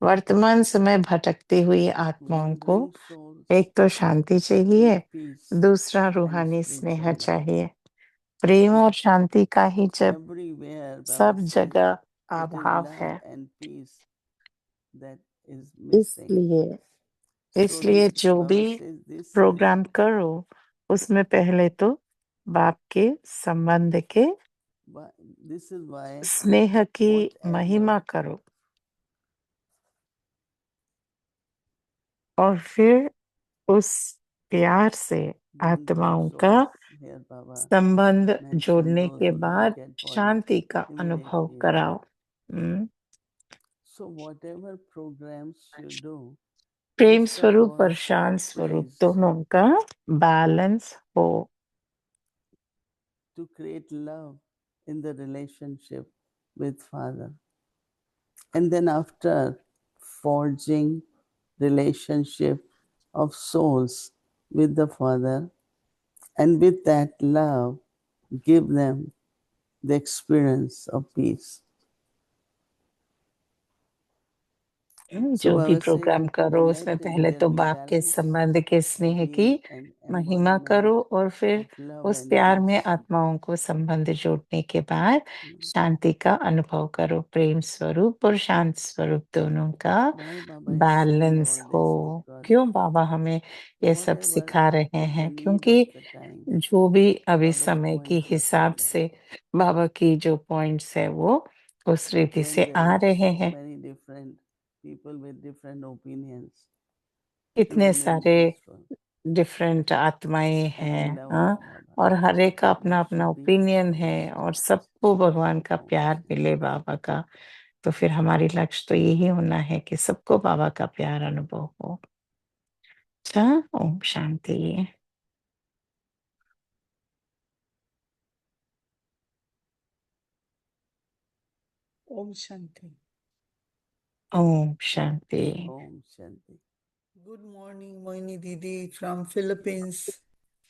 वर्तमान समय भटकती हुई we आत्माओं को bring souls एक तो शांति चाहिए, with peace दूसरा and रूहानी स्नेह spiritual love. चाहिए। प्रेम और शांति का ही जब Everywhere, Baba सब says, जगह it is अभाव love है, and peace that is missing. इसलिए So इसलिए this, जो Baba भी says, this is प्रोग्राम करो उसमें पहले तो बाप के संबंध के this is why स्नेह की महिमा whatever करो, और फिर उस प्यार से bring those आत्माओं का souls here, Baba. संबंध Mention जोड़ने those के who don't बाद get body. शांति का अनुभव Immediately कराओ। So whatever programs you do, Prem first of स्वरूप और all, शांत स्वरूप praise दोनों का बैलेंस हो, to create love in the relationship with Father. And then after forging relationship of souls with the Father, and with that love, give them the experience of peace. जो भी programme करो उसमें पहले तो बाप के संबंध के स्नेह की महिमा करो, और फिर उस प्यार में आत्माओं को संबंध जोड़ने के बाद शांति का अनुभव करो। प्रेम स्वरूप और शांत स्वरूप दोनों का बैलेंस हो। क्यों बाबा हमें ये सब सिखा रहे हैं? क्योंकि जो भी अभी समय के हिसाब से बाबा की जो पॉइंट्स है वो उस रीति से आ रहे हैं। People with different opinions. इतने सारे डिफरेंट आत्माएं हैं, हाँ, और हर एक का अपना अपना ओपिनियन है, और सबको भगवान का प्यार मिले बाबा का। तो फिर हमारी लक्ष्य तो यही होना है कि सबको बाबा का प्यार अनुभव हो। अच्छा, Om Shanti. Om Shanti. Om Shanti. Om Shanti. Good morning, Moini Didi from Philippines.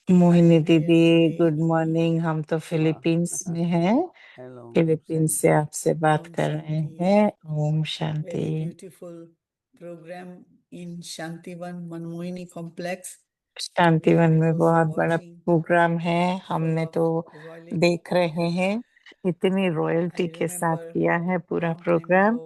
Mohini दीदी गुड मॉर्निंग। हम तो फिलीपींस में हैं, फिलीपींस से आपसे बात कर रहे हैं। Om Shanti. Very beautiful program in Shantivan Manmohini complex. Shantivan में बहुत बड़ा प्रोग्राम है, हमने तो देख रहे हैं, इतनी रॉयल्टी के साथ किया है पूरा प्रोग्राम।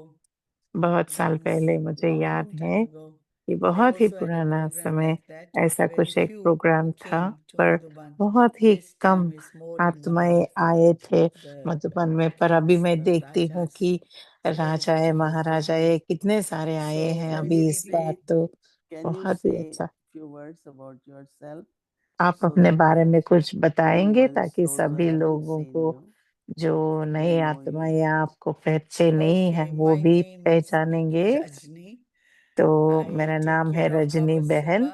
बहुत साल पहले मुझे याद है कि बहुत ही पुराना समय ऐसा कुछ एक प्रोग्राम था, पर बहुत ही कम आत्माएं आए थे मधुबन में। पर अभी मैं देखती हूँ कि राजाए महाराजाए कितने सारे आए हैं अभी इस बार, तो बहुत ही अच्छा। आप अपने बारे में कुछ बताएंगे ताकि सभी लोगों को जो नए आत्माएं आपको पहचे नहीं है वो भी पहचानेंगे। तो मेरा नाम है रजनी बहन।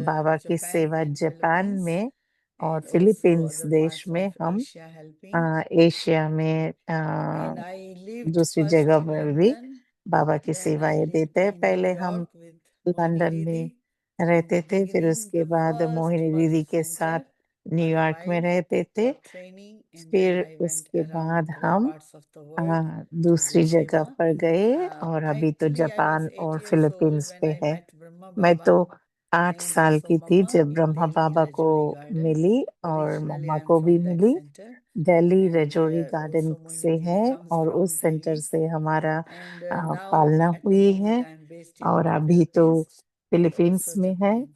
बाबा की सेवा जापान में और फिलीपींस देश में हम एशिया में दूसरी जगह पर भी बाबा की सेवाएं देते हैं। पहले हम लंदन में रहते थे, फिर उसके बाद मोहिनी दीदी के साथ न्यूयॉर्क में रहते थे, फिर उसके बाद हम दूसरी जगह पर गए, और अभी तो जापान और फिलीपींस पे है। मैं तो 8 And साल की थी Sobama जब in ब्रह्मा Delhi बाबा को Rajori Gardens. मिली और Originally, मम्मा I'm को भी from that मिली। center. Delhi And Rajouri Garden also Moini से Didi है comes और from उस सेंटर Delhi. से हमारा And now पालना at the हुई moment, है I'm based in और अभी तो Philippines, फिलीपींस also में है Japan.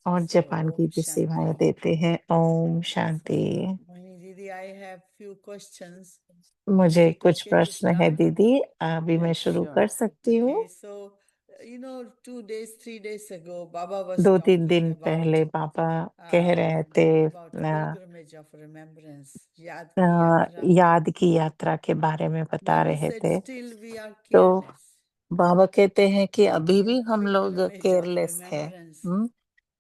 और So जापान की Om भी सेवाएं Shanti. देते हैं। Om Shanti. Moini Didi, I have few questions. मुझे Is it कुछ okay to प्रश्न है start? दीदी, अभी मैं Yes, शुरू sure. कर सकती हूँ। Okay, so 2 days, 3 days ago, Baba was 2-3 talking दिन about पहले बाबा कह रहे थे about pilgrimage of remembrance, याद अ, की यात्रा। याद की यात्रा के बारे में बता Babu रहे said थे। still we are तो careless बाबा कहते हैं कि अभी भी in हम लोग pilgrimage of केयरलेस है। remembrance.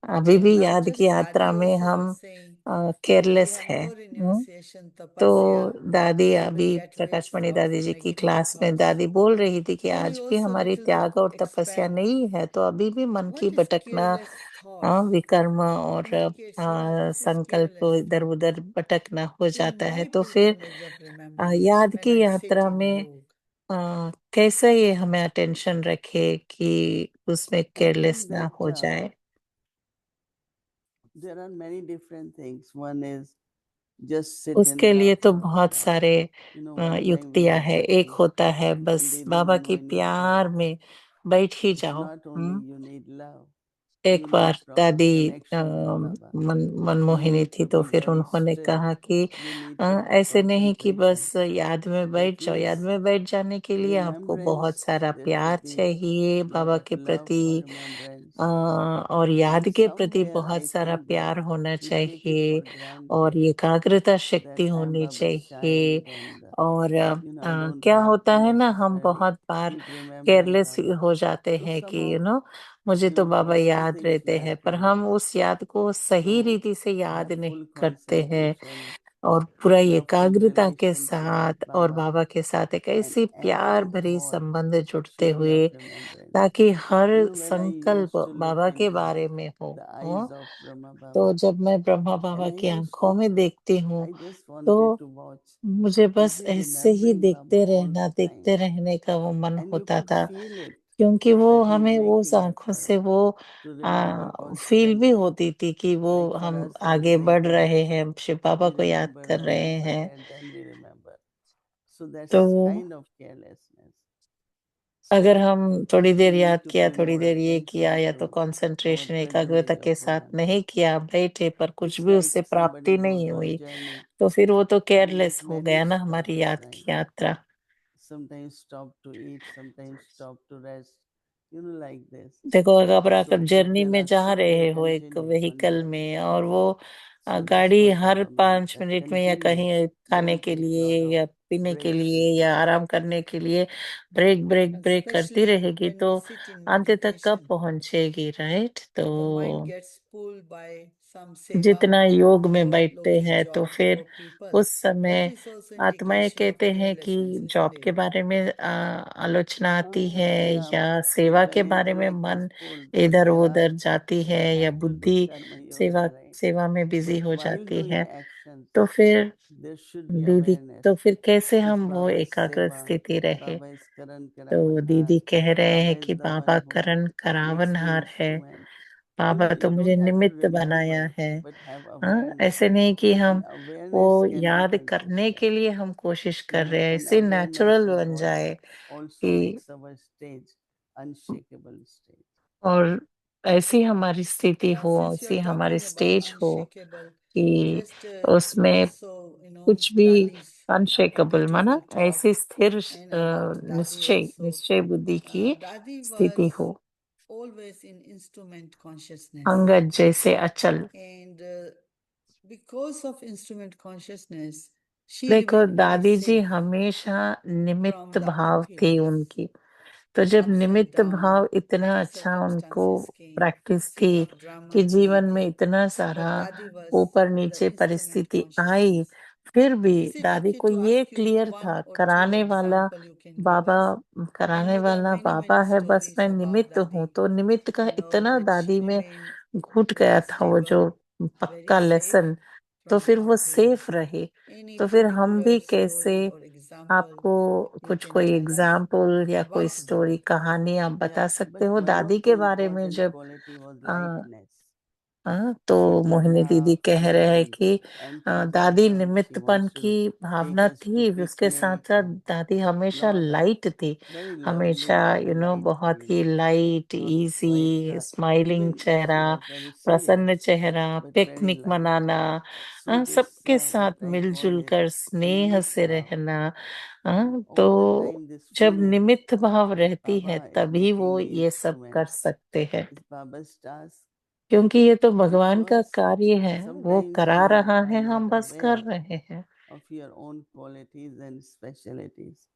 अभी And भी now याद just की यात्रा Dadi में also हम was saying we careless have है। no renunciation, तो tapasya, दादी we अभी will get Prakash rich Mani of दादी जी की negative क्लास में thoughts. दादी बोल रही थी कि So we आज भी also हमारी little bit त्याग और तपस्या expand नहीं है, तो अभी भी मन की what is भटकना careless thoughts. विकर्म और Indicate Sima, this is संकल्प careless. इधर उधर भटकना हो In जाता है। my तो फिर pilgrimage of remembrance, याद when की I sit यात्रा in में yog, कैसे ये हमें अटेंशन रखे कि उसमें I केयरलेस think ना that हो जाए। there are many different things. One is just sit in उसके लिए love तो for a बहुत while. सारे One time we युक्तियां were है। एक sitting होता है in बस Didi बाबा and की Moini's प्यार class. में बैठ ही It's जाओ। not only you need love, एक you बार need proper दादी connection with Baba. You Manmohini need थी, to तो be फिर very उन्होंने still. कहा कि You need to have ऐसे नहीं कि concentration. बस याद में बैठ जाओ। याद Because में बैठ जाने के लिए आपको बहुत remembrance, सारा there प्यार should be चाहिए lot बाबा of के love for प्रति, remembrance. और And याद के प्रति somewhere बहुत I सारा think that प्यार होना we take it चाहिए for और granted एकाग्रता that शक्ति I am होनी Baba's चाहिए। child and और I don't क्या have to होता है ना, हम necessarily बहुत बार keep remembering केयरलेस Baba. हो जाते So हैं कि somehow, मुझे तो बाबा some याद things we रहते have हैं, to पर हम do. उस याद को सही So रीति से याद have नहीं full करते हैं concentration, और पूरा have full एकाग्रता के relationship with साथ और Baba बाबा के साथ एक and ऐसी प्यार every भरी thought संबंध जुड़ते should be of हुए, remembrance. ताकि हर When I संकल्प used to look बाबा के into बारे में हो। the eyes of Brahma तो Baba जब मैं ब्रह्मा and बाबा I की used आंखों to, में देखती हूँ, I just wanted तो to watch, मुझे is बस he ऐसे ही remembering Baba देखते all रहना, the time? देखते रहने का वो मन And you होता could था, feel it क्योंकि वो that he is हमें वो उस making आंखों effort से वो to remember फील भी constantly. होती थी कि वो Like for हम us, it is आगे like बढ़ रहे हैं, शिव बाबा we को याद remember कर when रहे we हैं। forget, then we remember. So तो that's kind of carelessness. अगर So हम थोड़ी देर we need याद to किया, pay थोड़ी more देर ये किया, attention या तो to our कंसंट्रेशन एकाग्रता pilgrimage के of साथ नहीं remembrance. किया, बैठे पर कुछ It's भी like उससे प्राप्ति somebody नहीं goes on हुई, journey तो फिर वो तो and make केयरलेस हो many गया ना हमारी stops, याद right? की यात्रा। Sometimes stop to eat, sometimes stop to rest, like this. देखो, अगर आप So, but जर्नी there में are जा some they रहे हो एक continue on व्हीकल journey. में, और वो So this गाड़ी was her Baba meant 5 minute that में या कहीं continuous. खाने Don't के take lot लिए of या पीने के breaks लिए या between. आराम करने के लिए ब्रेक ब्रेक ब्रेक करती especially रहेगी, when we तो sit in अंत तक कब meditation, पहुंचेगी, राइट? the mind तो gets pulled by some seva जितना योग में or बैठते lowly हैं, तो job फिर for people. उस That समय is also आत्माएं indication of कहते हैं कि carelessness, isn't जॉब के it? बारे में आलोचना आती है, Yeah, या सेवा के when बारे में intellect is मन pulled to इधर seva, उधर जाती है, we या have to do बुद्धि karma yoga, सेवा right? सेवा में बिजी But हो while जाती doing है। actions, तो फिर there should be दीदी, awareness. तो फिर कैसे If हम वो Baba is एकाग्र seva, स्थिति रहे? Baba is Karan तो दीदी Karavanhar, कह रहे Baba हैं is कि the one Baba who Karan makes the करावनहार है, instrument. बाबा तो You मुझे don't have to निमित्त बनाया remember, है। but have हाँ, awareness. ऐसे नहीं कि And हम वो awareness can be याद करने consistent. के लिए हम कोशिश कर रहे हैं, And ऐसे awareness नेचुरल is बन what जाए also कि, makes our stage unshakable stage. और ऐसी हमारी स्थिति Yeah, हो, since you ऐसी are हमारी talking about स्टेज हो unshakable, कि just उसमें also, कुछ भी Dadi's अनशेकेबल, माना beautiful talk ऐसी स्थिर and about Dadi निश्चय also. निश्चय बुद्धि की Dadi स्थिति was हो, always in instrument consciousness. Angad जैसे अचल। And because of instrument consciousness, she देखो, remained very दादी जी safe हमेशा from निमित्त the भाव थी upheavals, उनकी। तो जब ups and निमित्त downs, भाव इतना many अच्छा उनको circumstances came, प्रैक्टिस scene थी of कि drama जीवन में created, इतना सारा but Dadi was ऊपर with the नीचे instrument परिस्थिति आई, consciousness. फिर भी Is it दादी okay को to ये ask you क्लियर one था, or two कराने वाला example you can give Baba, us? I कराने know there are वाला many, बाबा many है, बस stories मैं about निमित्त हूँ। Dadi, तो निमित्त का इतना that she दादी में remained घुट गया very था, वो जो stable, very पक्का safe लेसन, तो from फिर वो upheavals. सेफ रहे। Any तो फिर हम भी particular कैसे story or आपको you कुछ can कोई tell us एग्जाम्पल या कोई about स्टोरी them. कहानी आप बता सकते But हो one दादी of the के बारे में important जब quality was आ, lightness. तो She could मोहिनी दीदी laugh, कह रहे हैं and कि anything दादी fun. She निमित्तपन wants की to take Bhavna us to थी, उसके साथ picnic साथ and दादी हमेशा lot of लाइट थी, very lovely, हमेशा light बहुत ही feeling. Light, Not quite, easy, smiling even चेहरा, she was very प्रसन्न serious, चेहरा, but very पिकनिक light. मनाना, So सबके साथ what I call मिलजुल it कर स्नेह unique से bhav. रहना। All the तो time this जब feeling निमित्त भाव that रहती है Baba is तभी वो making the ये सब कर instrument. सकते हैं, It's Baba's task. क्योंकि ये तो भगवान का Because कार्य है, वो sometimes करा you रहा are है, हम not बस कर aware रहे हैं। of your own qualities and specialities.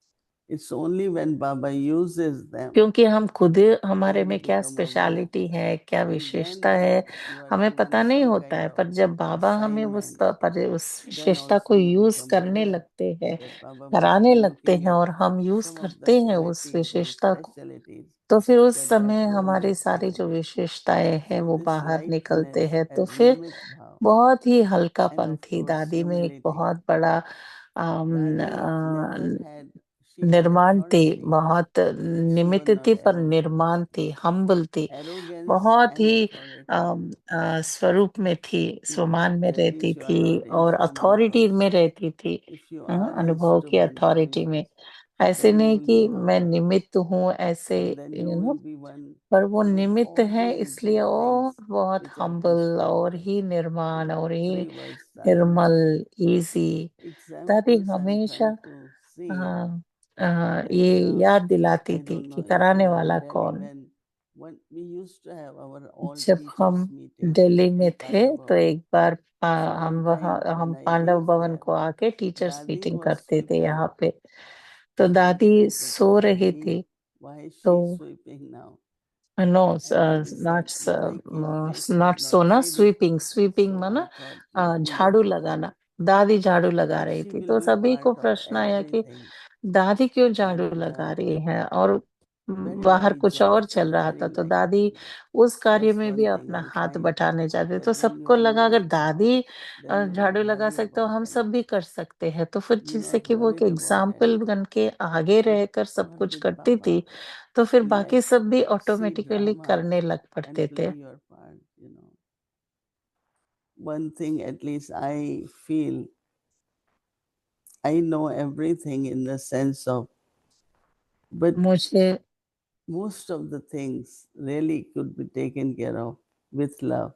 It's only when Baba uses them क्योंकि हम खुद हमारे then you में क्या become aware, स्पेशलिटी है, क्या and विशेषता then है, you are हमें given पता नहीं some होता kind है, of पर जब बाबा हमें assignment, उस then विशेषता also को you यूज become करने aware लगते हैं, that Baba must कराने be लगते looking हैं, at और हम यूज some of the करते हैं उस qualities and विशेषता को, specialities तो फिर उस that समय room हमारी is सारी जो having. विशेषताएं हैं So वो this बाहर निकलते lightness हैं। तो and फिर nimit bhav, बहुत ही and हल्कापन of थी course दादी में, एक humility. बहुत बड़ा अम, Dadi never a, had, she had निर्माण थी, authority, बहुत but she was निमित्त not थी पर arrogant. निर्माण थी, हम्बल थी, Arrogance बहुत and ही authority, स्वरूप में थी, स्वमान में at रहती least you are थी not और अथॉरिटी instrumentals. में रहती थी, If you are अनुभव की अथॉरिटी instrumentals, में। ऐसे then you नहीं will कि be मैं humble, निमित्त हूँ ऐसे, and then you will be one पर वो who has निमित्त all है, the इसलिए good things और बहुत which are हम्बल और prescribed. ही निर्माण और ही Three Vaisali. निर्मल, इजी। दादी Examples I'm हमेशा trying to see ये that याद दिलाती I थी don't कि know if you कराने are in वाला Delhi, कौन। when we used to have our all जब teachers हम meeting दिल्ली में in थे Pandav तो Bhavan. एक बार So हम one वहाँ time हम when I पांडव reached भवन there, को आके टीचर्स Dadi मीटिंग was करते थे sweeping, यहाँ पे, तो and I दादी said that सो रही Dadi, थी। why is तो she sweeping now? No, And Dadi said, like in case she is not not सोना, ready. स्वीपिंग, स्वीपिंग So माना I thought, let me do. झाड़ू लगाना। दादी झाड़ू लगा रही She थी, will तो be सभी को part of प्रश्न आया कि everything. दादी क्यों झाड़ू And लगा रही है, और very, बाहर very कुछ और gentle, चल रहा very था, तो light. दादी उस कार्य That's में भी one thing अपना I हाथ find, बटाने जाते, that तो when you सबको have लगा अगर nimit bhav, दादी then you don't झाड़ू लगा worry सकते हो, about हम सब anything. भी कर सकते हैं। तो फिर You're जिससे not कि वो एक worried about एग्जाम्पल anything. बन के आगे But रहकर सब not कुछ with करती Baba. थी, तो फिर बाकी Let सब भी see ऑटोमेटिकली drama करने लग and पड़ते play थे। your part. One thing at least I feel, I know everything in the sense of, but मुझे most of the things really could be taken care of with love.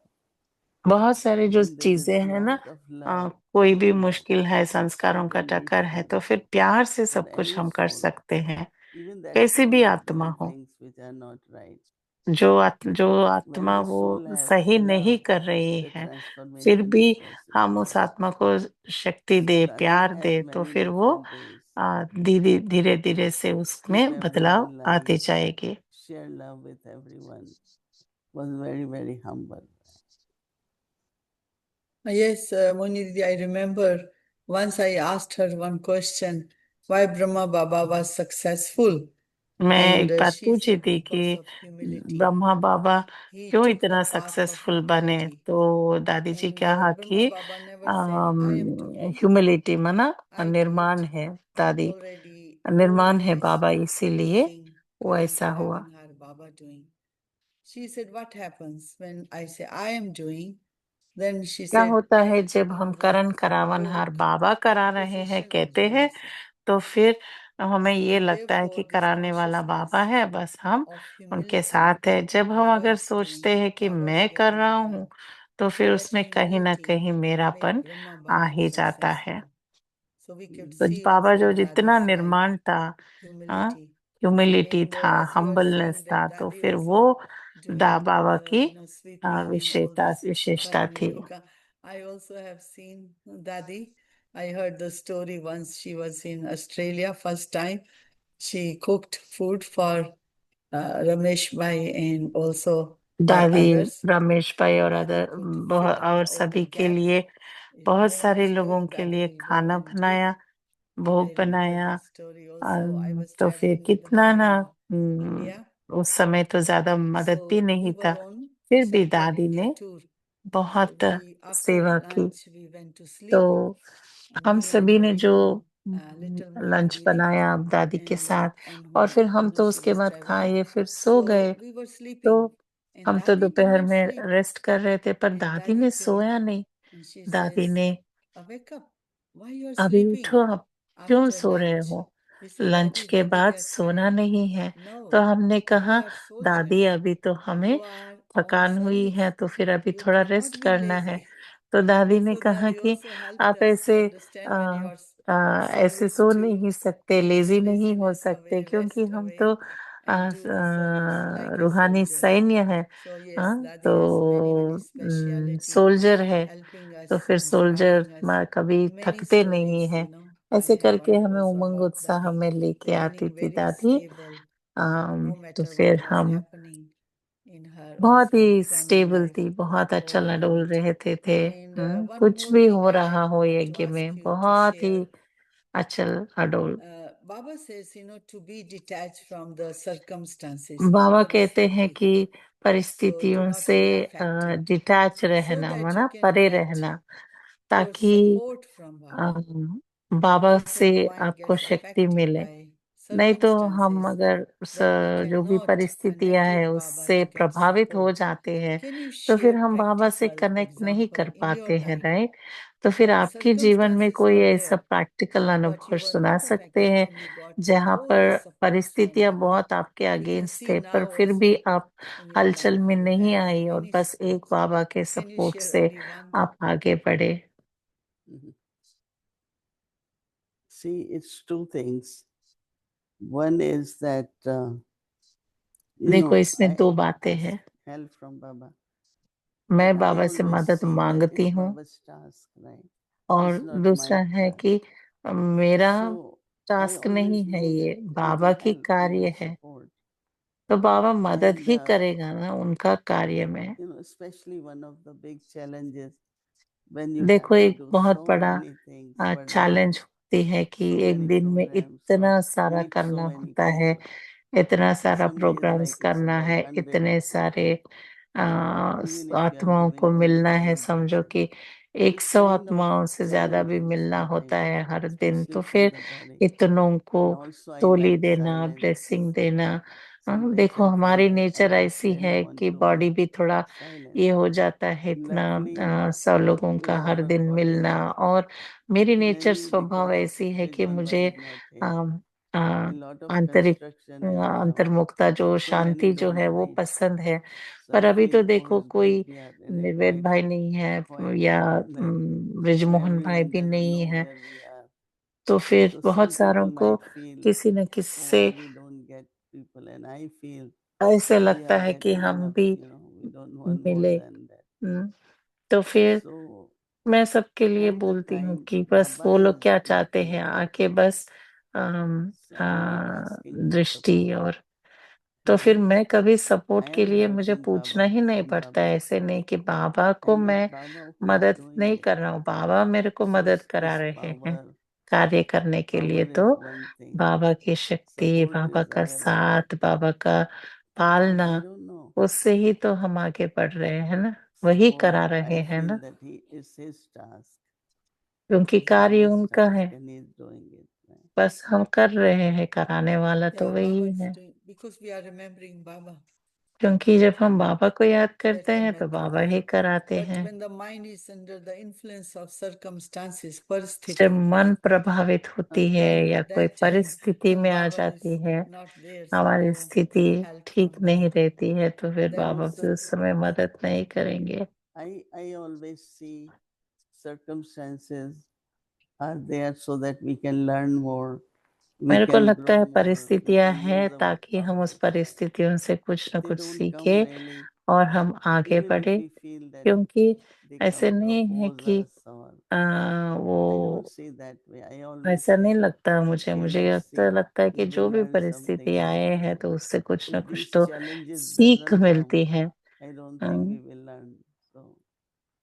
बहुत सारी जो When there चीजें is हैं ना, lot of love, कोई भी मुश्किल है, संस्कारों it का will be टक्कर है, तो fine फिर प्यार से for सब कुछ any हम कर soul. सकते हैं, Even that कैसी soul भी is आत्मा doing हो। things which are not right. जो When आत्मा the वो soul has सही नहीं love, कर रही the है, फिर transformation भी is हम possible. उस आत्मा को शक्ति दे, Dadi प्यार has दे, तो many फिर वो different ways धीरे धीरे धीरे से to keep उसमें बदलाव everyone आते lovely, जाएगी। share love with everyone. Was very, very humble. Yes, Moni Didi, I remember once I asked her one question, why Brahma Baba was successful. मैं And एक बात she पूछी said थी because कि of humility. Brahma Baba He क्यों took the इतना path of successful बने, humility. तो दादी जी And कहा Brahma कि Baba never said, I am doing it. Humility माना I do निर्माण it. है, दादी Already निर्माण है 4 days बाबा, इसीलिए closing, वो coming ऐसा to हुआ। heaven, her Baba doing. She said, what happens when I say I am doing? Then she क्या said, होता है जब हम our करण करावनहार work बाबा करा रहे हैं position was कहते हैं, very sad. तो फिर हमें ये So लगता है therefore, कि this कराने वाला बाबा consciousness है, बस हम of उनके humility, साथ है। जब हम Baba अगर is doing, सोचते हैं कि Baba is मैं कर getting रहा it हूँ, done. तो फिर That उसमें कहीं ना humility कहीं made मेरापन Brahma आ Baba ही जाता है। successful. So we could तो see बाबा also जो in जितना Dadi's life, निर्माण था, humility. ह्यूमिलिटी And था, as you are humbleness saying था, that तो Dadi फिर also वो doing, बाबा की sweeping and all विशेषता this विशेषता karma थी। yoga. I also have seen Dadi. I heard the story once she was in Australia first time. She cooked food for Ramesh Bhai and also for दादी others. Ramesh भाई और She other could fill बहुत up और all the सभी के gaps. लिए, If बहुत no one सारे is लोगों cook, के Dadi लिए will go खाना and do. बनाया, भोग I remember बनाया। that story also. I was तो फिर traveling with कितना her ना in India. उस समय तो ज्यादा मदद भी So we नहीं था, were on फिर भी South दादी India ने tour. So बहुत after सेवा की। lunch we went to तो sleep. हम Me and सभी ने my जो little लंच बनाया अब दादी के साथ, और फिर हम तो उसके बाद खाए फिर सो गए। तो हम तो दोपहर में रेस्ट कर रहे थे, पर दादी ने सोया नहीं। दादी ने, अभी उठो, आप क्यों सो रहे हो? लंच के बाद सोना नहीं है। तो हमने कहा दादी अभी तो हमें थकान हुई है, तो फिर अभी थोड़ा रेस्ट करना है। तो दादी ने कहा कि आप ऐसे ऐसे सो नहीं सकते, लेजी नहीं हो सकते, क्योंकि हम तो रूहानी सैन्य है। तो सोल्जर है, तो फिर सोल्जर कभी थकते नहीं है। ऐसे करके हमें उमंग उत्साह में लेके आती थी दादी। तो फिर हम बहुत ही स्टेबल थी, बहुत अचल अडोल रहते थे। कुछ भी हो रहा हो यज्ञ में, बहुत ही अचल अडोल। बाबा कहते हैं कि परिस्थितियों से डिटैच रहना, माना परे रहना, ताकि बाबा से आपको शक्ति मिले। नहीं तो हम अगर जो भी परिस्थितियां है उससे प्रभावित हो जाते हैं, तो फिर हम बाबा से कनेक्ट नहीं कर पाते हैं, राइट? तो फिर आपके जीवन में कोई ऐसा प्रैक्टिकल अनुभव सुना सकते हैं जहां पर परिस्थितियां बहुत आपके अगेंस्ट थे, पर फिर भी आप हलचल में नहीं आई और बस एक बाबा के सपोर्ट से आप आगे बढ़े? See, it's two things. One is that देखो, इसमें दो बातें ask हैं। help from Baba. मैं I बाबा से always मदद see that मांगती it's हूँ, Baba's task, right? और It's not दूसरा my है task. कि मेरा So I टास्क always नहीं है, know ये that he बाबा will की help, he कार्य will है। support. तो बाबा मदद And ही करेगा ना उनका कार्य में। especially one of the big challenges when you have देखो, to एक do बहुत so बड़ा many things per day, challenge होती है कि so एक many दिन में programs, so इतना सारा meet so करना many होता है, people. इतना सारा Some days programmes like it's करना about है, 100 इतने सारे even if you are आत्माओं को giving मिलना only है। 100 समझो people. कि It's 100 kind of आत्माओं से ज्यादा भी challenging मिलना होता है sometimes, हर दिन। तो especially for फिर the body. इतनों को And also I Toli like देना, silence. ब्लेसिंग देना। Sometimes देखो, I feel हमारी that I नेचर ऐसी really है want कि to बॉडी भी थोड़ा silence. ये हो जाता है, इतना Luckily, 100 लोगों in का हर our दिन body, मिलना। और मेरी नेचर maybe स्वभाव because ऐसी है कि Ridwan मुझे Bhai is not here, uh, a lot of आंतरिक construction is there. अंतर्मुखता, जो So many शांति जो है वो luminaries. पसंद है। So पर I अभी तो feel, oh देखो, my कोई God, we are in a निर्वेद भाई नहीं है quiet या room that ब्रिजमोहन भाई everyone भी doesn't नहीं know है। where we are. तो फिर So बहुत some सारों people को might feel, किसी न किसी oh, से why we don't get people, and I feel ऐसे we लगता are है कि getting हम enough, भी we don't want more मिले। than that. तो फिर So मैं सबके लिए all the बोलती हूँ time, कि बस Baba वो लोग is क्या चाहते looking हैं, for आके people. बस So I'm not asking for दृष्टि। support. और तो फिर मैं कभी सपोर्ट I के am लिए मुझे helping पूछना Baba ही नहीं and पड़ता। Baba. ऐसे नहीं कि बाबा को And मैं it's Baba who is मदद doing नहीं it. कर रहा हूँ, बाबा मेरे को So मदद करा this रहे हैं power, कार्य करने के लिए। power तो is one thing. बाबा की शक्ति, Support बाबा is the का other one. साथ, बाबा का पालना, I don't know. उससे ही तो हम आगे बढ़ रहे हैं ना, वही So करा रहे I हैं feel ना, that it's his task. क्योंकि It's कार्य Baba's उनका task है। and he's doing it. Right? बस हम कर रहे हैं, कराने वाला तो वही है। Because we are remembering Baba. क्योंकि जब हम बाबा को याद करते That हैं can तो help बाबा us. ही कराते But हैं। when the mind is under the influence of circumstances, जब परिस्थिति, मन प्रभावित होती है then या at कोई that time, परिस्थिति when में आ Baba is जाती है, not there, so हमारी no स्थिति help ठीक from नहीं Baba. रहती है, तो फिर Then बाबा भी उस समय मदद नहीं करेंगे। I always see circumstances are there so that we can learn more. We मेरे को can लगता grow है more. We परिस्थितियां can हैं use our ताकि हम उस powers. परिस्थितियों से कुछ न They कुछ don't come सीखे really, और हम आगे even if बढ़े। we feel that क्योंकि they ऐसे come to नहीं है oppose कि us or I don't वो see that way. I always ऐसा नहीं say, लगता मुझे okay, मुझे let's लगता see. लगता है कि We जो will भी learn परिस्थिति something. आए हैं तो उससे कुछ न If कुछ these तो challenges सीख doesn't मिलती come, है। I don't think hmm, we will learn. So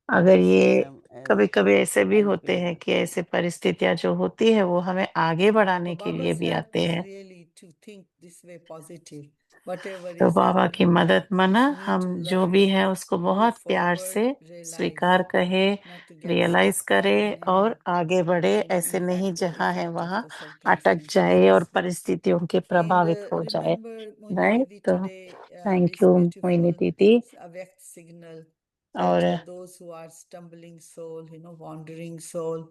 अगर I see ये them as कभी कभी ऐसे भी होते helping हैं us. कि ऐसे परिस्थितियां जो होती है वो हमें आगे बढ़ाने But के लिए Baba's भी help आते is हैं। really to think this way positive. whatever तो is बाबा our की मदद माना need हम to जो learn, भी है उसको move बहुत प्यार forward, से realize, स्वीकार कहे, not to get realise stuck करे in any और आगे बढ़े, in ऐसे नहीं impact or जहाँ है effect of वहाँ the अटक जाए और circumstances. परिस्थितियों के And प्रभावित हो जाए। remember, Moini राइट, Didi, तो today thank this you Mohini beautiful दीदी। Avyakt signal और that those who are stumbling soul, wandering soul,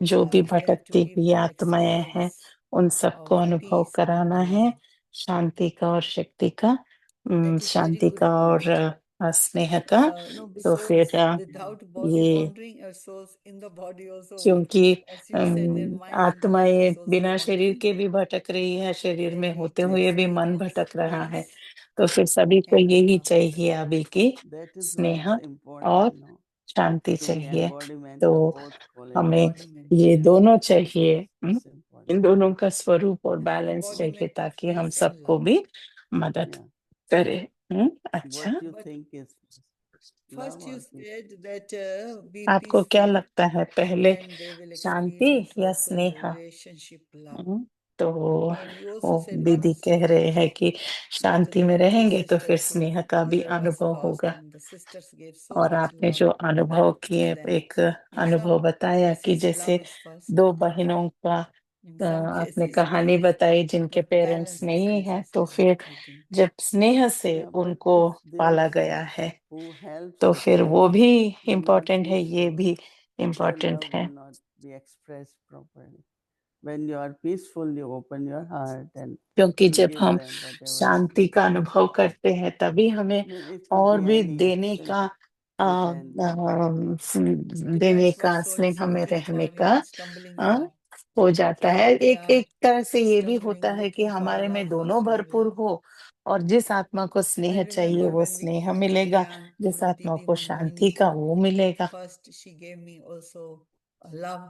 जो भी we have to भटकती give हुई them आत्माएं हैं experience उन सबको of अनुभव peace कराना and है love. शांति का और शक्ति का, That is very Shanti good का point. और स्नेह का। No, तो because फिर without body ये wandering, our souls in the body also, क्योंकि as you said, their mind in the body आत्माएं is also बिना शरीर wandering. के भी भटक रही है, शरीर They में need होते to हुए भी मन experience भटक रहा है। peace तो फिर सभी को and यही love. चाहिए अभी की That is why स्नेह it's और important, no, Shanti to be चाहिए। embodiment तो of both हमें Embodiment, ये yes. दोनों चाहिए, It's इन important. दोनों का स्वरूप और बैलेंस चाहिए Embodiment of ताकि हम peace and सबको love. भी मदद Yeah. करें। अच्छा, What you But think is first love you or peace? said that be आपको क्या peaceful, लगता है पहले then they will Shanti experience या also स्नेह? relationship love. तो And you वो also said दीदी once कह रहे हैं कि that शांति में the two रहेंगे तो फिर sisters स्नेह का whose भी mother was अनुभव lost होगा। and the sisters gave so और much आपने love जो अनुभव किए, to them. एक In अनुभव some बताया कि cases, जैसे love is first. दो बहनों का In some आपने cases, कहानी peace. बताई जिनके But पेरेंट्स balance नहीं between है, तो sisters, फिर I think. जब स्नेह से Yeah, but उनको if पाला those गया है who helps तो the फिर वो sisters भी is not इम्पोर्टेंट है, ये peaceful, भी their इम्पोर्टेंट love है। will not be expressed properly. When you are peaceful, you open your heart and क्योंकि you जब give हम them whatever. शांति का अनुभव करते हैं तभी हमें I mean, it could और be भी any देने thing. का देने Depends what का, soul is स्नेह में looking रहने for, का stumbling आ, block. हो जाता है। They एक are एक तरह से ये भी होता stumbling, है कि looking for हमारे में love दोनों first, and भरपूर love. हो, और जिस आत्मा को I स्नेह चाहिए remember वो when we स्नेह came to मिलेगा, Gyan, जिस Moini आत्मा Didi, को who's शांति Moini, का वो मिलेगा। first she gave me also love.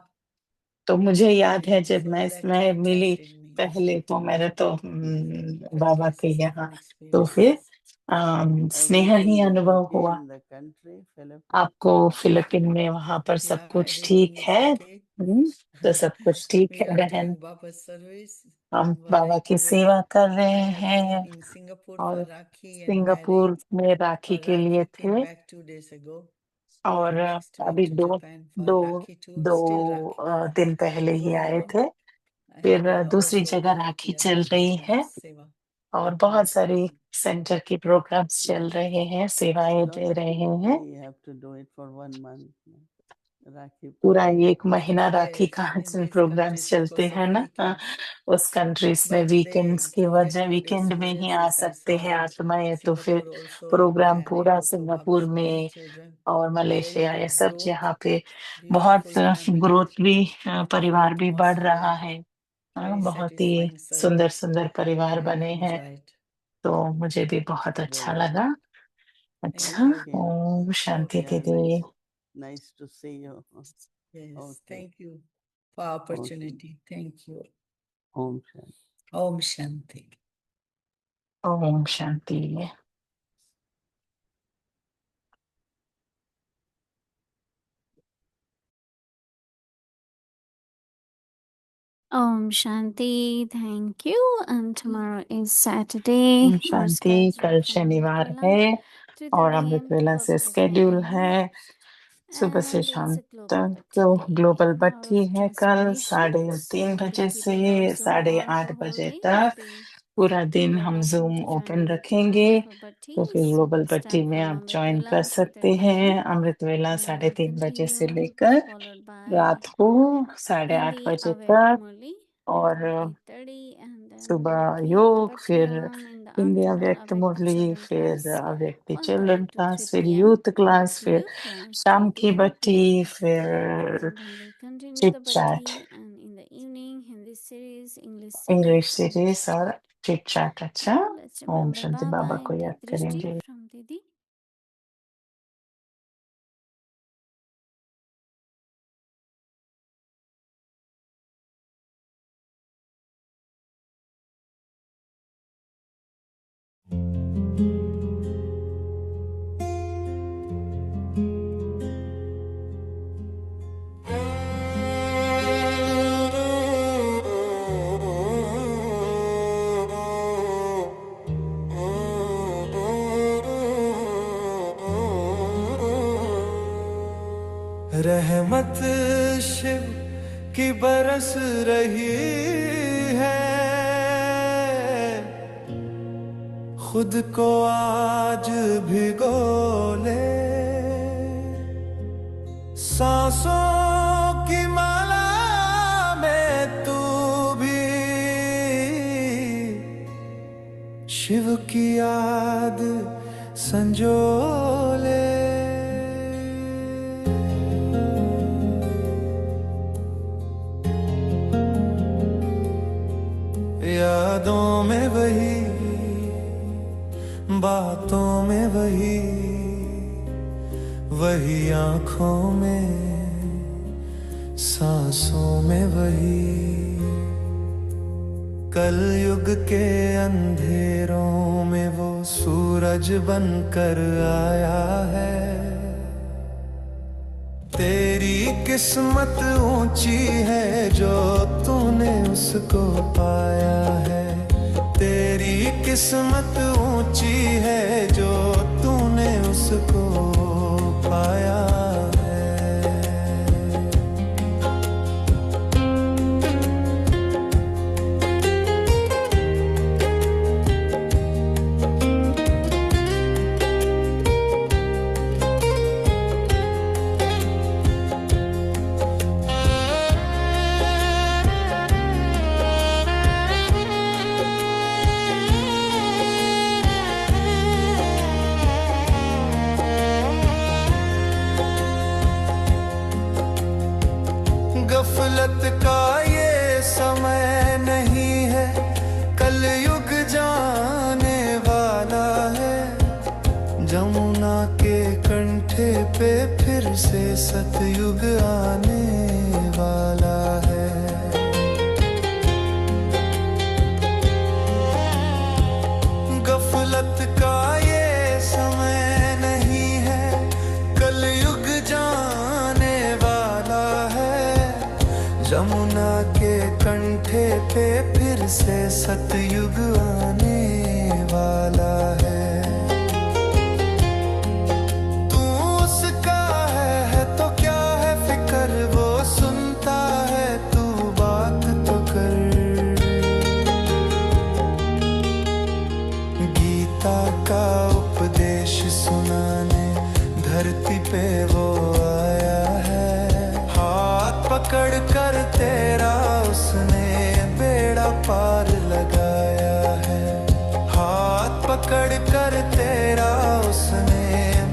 तो मुझे याद है जब So मैं that इसमें मिली attracted me. पहले, तो मैंने तो That बाबा was के a यहाँ, second तो experience. फिर स्नेह ही Everything is अनुभव okay हुआ। in the country, Philippines. आपको फिलीपीन में वहां पर सब Yeah, कुछ everything ठीक is है? okay. तो सब कुछ ठीक We है are रहन, doing Baba's service. हम बाबा Like की सेवा कर रहे I have been हैं। in Singapore और for Rakhi and Singapore married. में राखी For के लिए Rakhi came थे, back 2 days ago. और Next week अभी to दो Japan for दो Rakhi too. दो Still Rakhi दिन पहले ही going आए on. थे। And फिर दूसरी also जगह राखी we are चल doing रही है Seva. और बहुत सारी सेंटर की प्रोग्राम्स चल रहे हैं, सेवाएं Lot दे of रहे people हैं। say you have to do it for 1 month. Rakhi पूरा program. एक महीना राखी Yes, का in these प्रोग्राम्स countries चलते because of हैं ना। weekend. उस कंट्रीज में But वीकेंड्स they की get वजह, 2 days वीकेंड में ही आ experiences. I सकते saw हैं in आत्माएं, तो फिर Singapore also प्रोग्राम married पूरा also सिंगापुर Baba's में grandchildren. और Very मलेशिया, ये good सब growth. यहाँ पे बहुत Beautiful family. ग्रोथ भी, Beautiful परिवार भी बढ़ रहा atmosphere. है। Very बहुत ही satisfying सुंदर service. सुंदर परिवार I बने हैं, enjoyed. तो मुझे भी बहुत अच्छा Very लगा। Thank अच्छा, you. ओम शांति Yeah, दीदी। nice to see you. Yes, Okay. thank you for opportunity. Thank you. Om Shanti. Om Shanti. Om Shanti. Om Shanti, thank you. And tomorrow is Saturday. Om Our Shanti. schedule कल from शनिवार Amrit Vela, है 3:30 और अमृत a.m. to वेला से 4:45 schedule a.m. है। सुबह से And शाम it's a global तक Bhakti Day, global Power Bhatti of है कल Transformation. 3:30 We'll be बजे से keeping our Zoom on 8:30 for whole बजे day. तक The पूरा दिन हम Global zoom Bhakti open family will take रखेंगे। over for Bhakti. तो फिर So ग्लोबल we'll भट्टी start में from आप Amrit ज्वाइन Vela कर सकते 3:30 हैं। a.m. अमृत वेला and we'll 3:30 बजे से continue लेकर followed by रात को 8:30 Hindi बजे Avyakt तक, Murli और till 8:30, and then we'll सुबह keep the योग, Bhakti फिर on in the Hindi afternoon अव्यक्त Avyakti मुरली, children फिर class अव्यक्ति 1:30 चिल्ड्रन to क्लास, 3 फिर p.m. यूथ क्लास, That's फिर youth class शाम 3 की p.m. बट्टी, फिर and then we'll continue chit the chat, Bhakti, and in the evening Hindi series, English English series. Series और chit chat. अच्छा, Now let's Om remember Shanti Baba Baba को and याद take Drishti करेंगे। from Didi. Oh रहमत शिव की बरस रही है, खुद को आज भिगो ले। सांसों की माला में तू भी शिव की याद संजो ले। यादों में वही, बातों में वही, वही आँखों में, सांसों में वही। कल युग के अंधेरों में वो सूरज बनकर आया है। तेरी किस्मत ऊंची है जो तूने उसको पाया है। तेरी किस्मत ऊंची है जो तूने उसको पाया है। गफलत का ये समय नहीं है, कल युग जाने वाला है। जमुना के कंठे पे फिर से सतयुग आने वाला है। गफलत का ये समय नहीं है, कल युग जाने वाला है। जमुना के कंठे पे फिर से सतयुग आने वाला है। तू उसका है तो क्या है फिक्र, वो सुनता है तू बात तो कर। गीता का उपदेश सुनाने धरती पे वो आया है। हाथ पकड़ कर तेरा उसने बेड़ा पार लगाया है। हाथ पकड़ कर तेरा उसने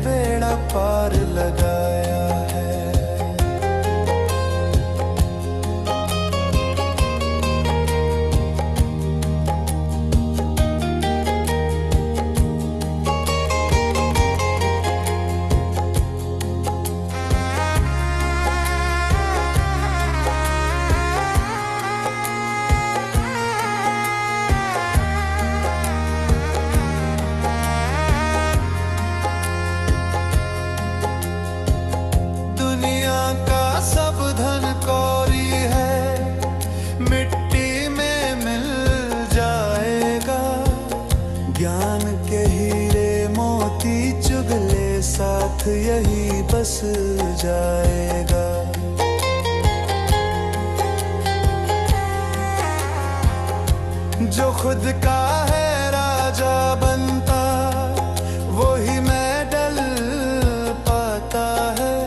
बेड़ा पार लगाया है। यही बस जाएगा। जो खुद का है राजा बनता, वो ही मेडल पाता है।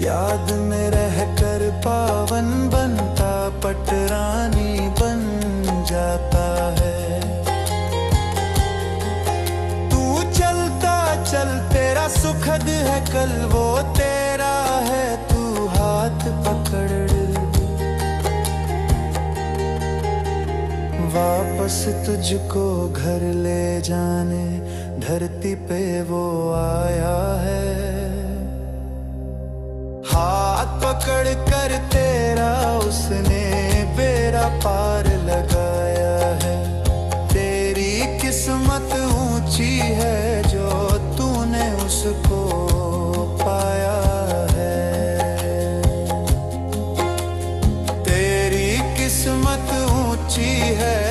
याद में रहकर पावन बनता, पटरानी बन जाता है। चल तेरा सुखद है कल, वो तेरा है तू हाथ पकड़। वापस तुझको घर ले जाने धरती पे वो आया है। हाथ पकड़ कर तेरा उसने बेड़ा पार लगाया है। तेरी किस्मत ऊंची है जो तूने उसको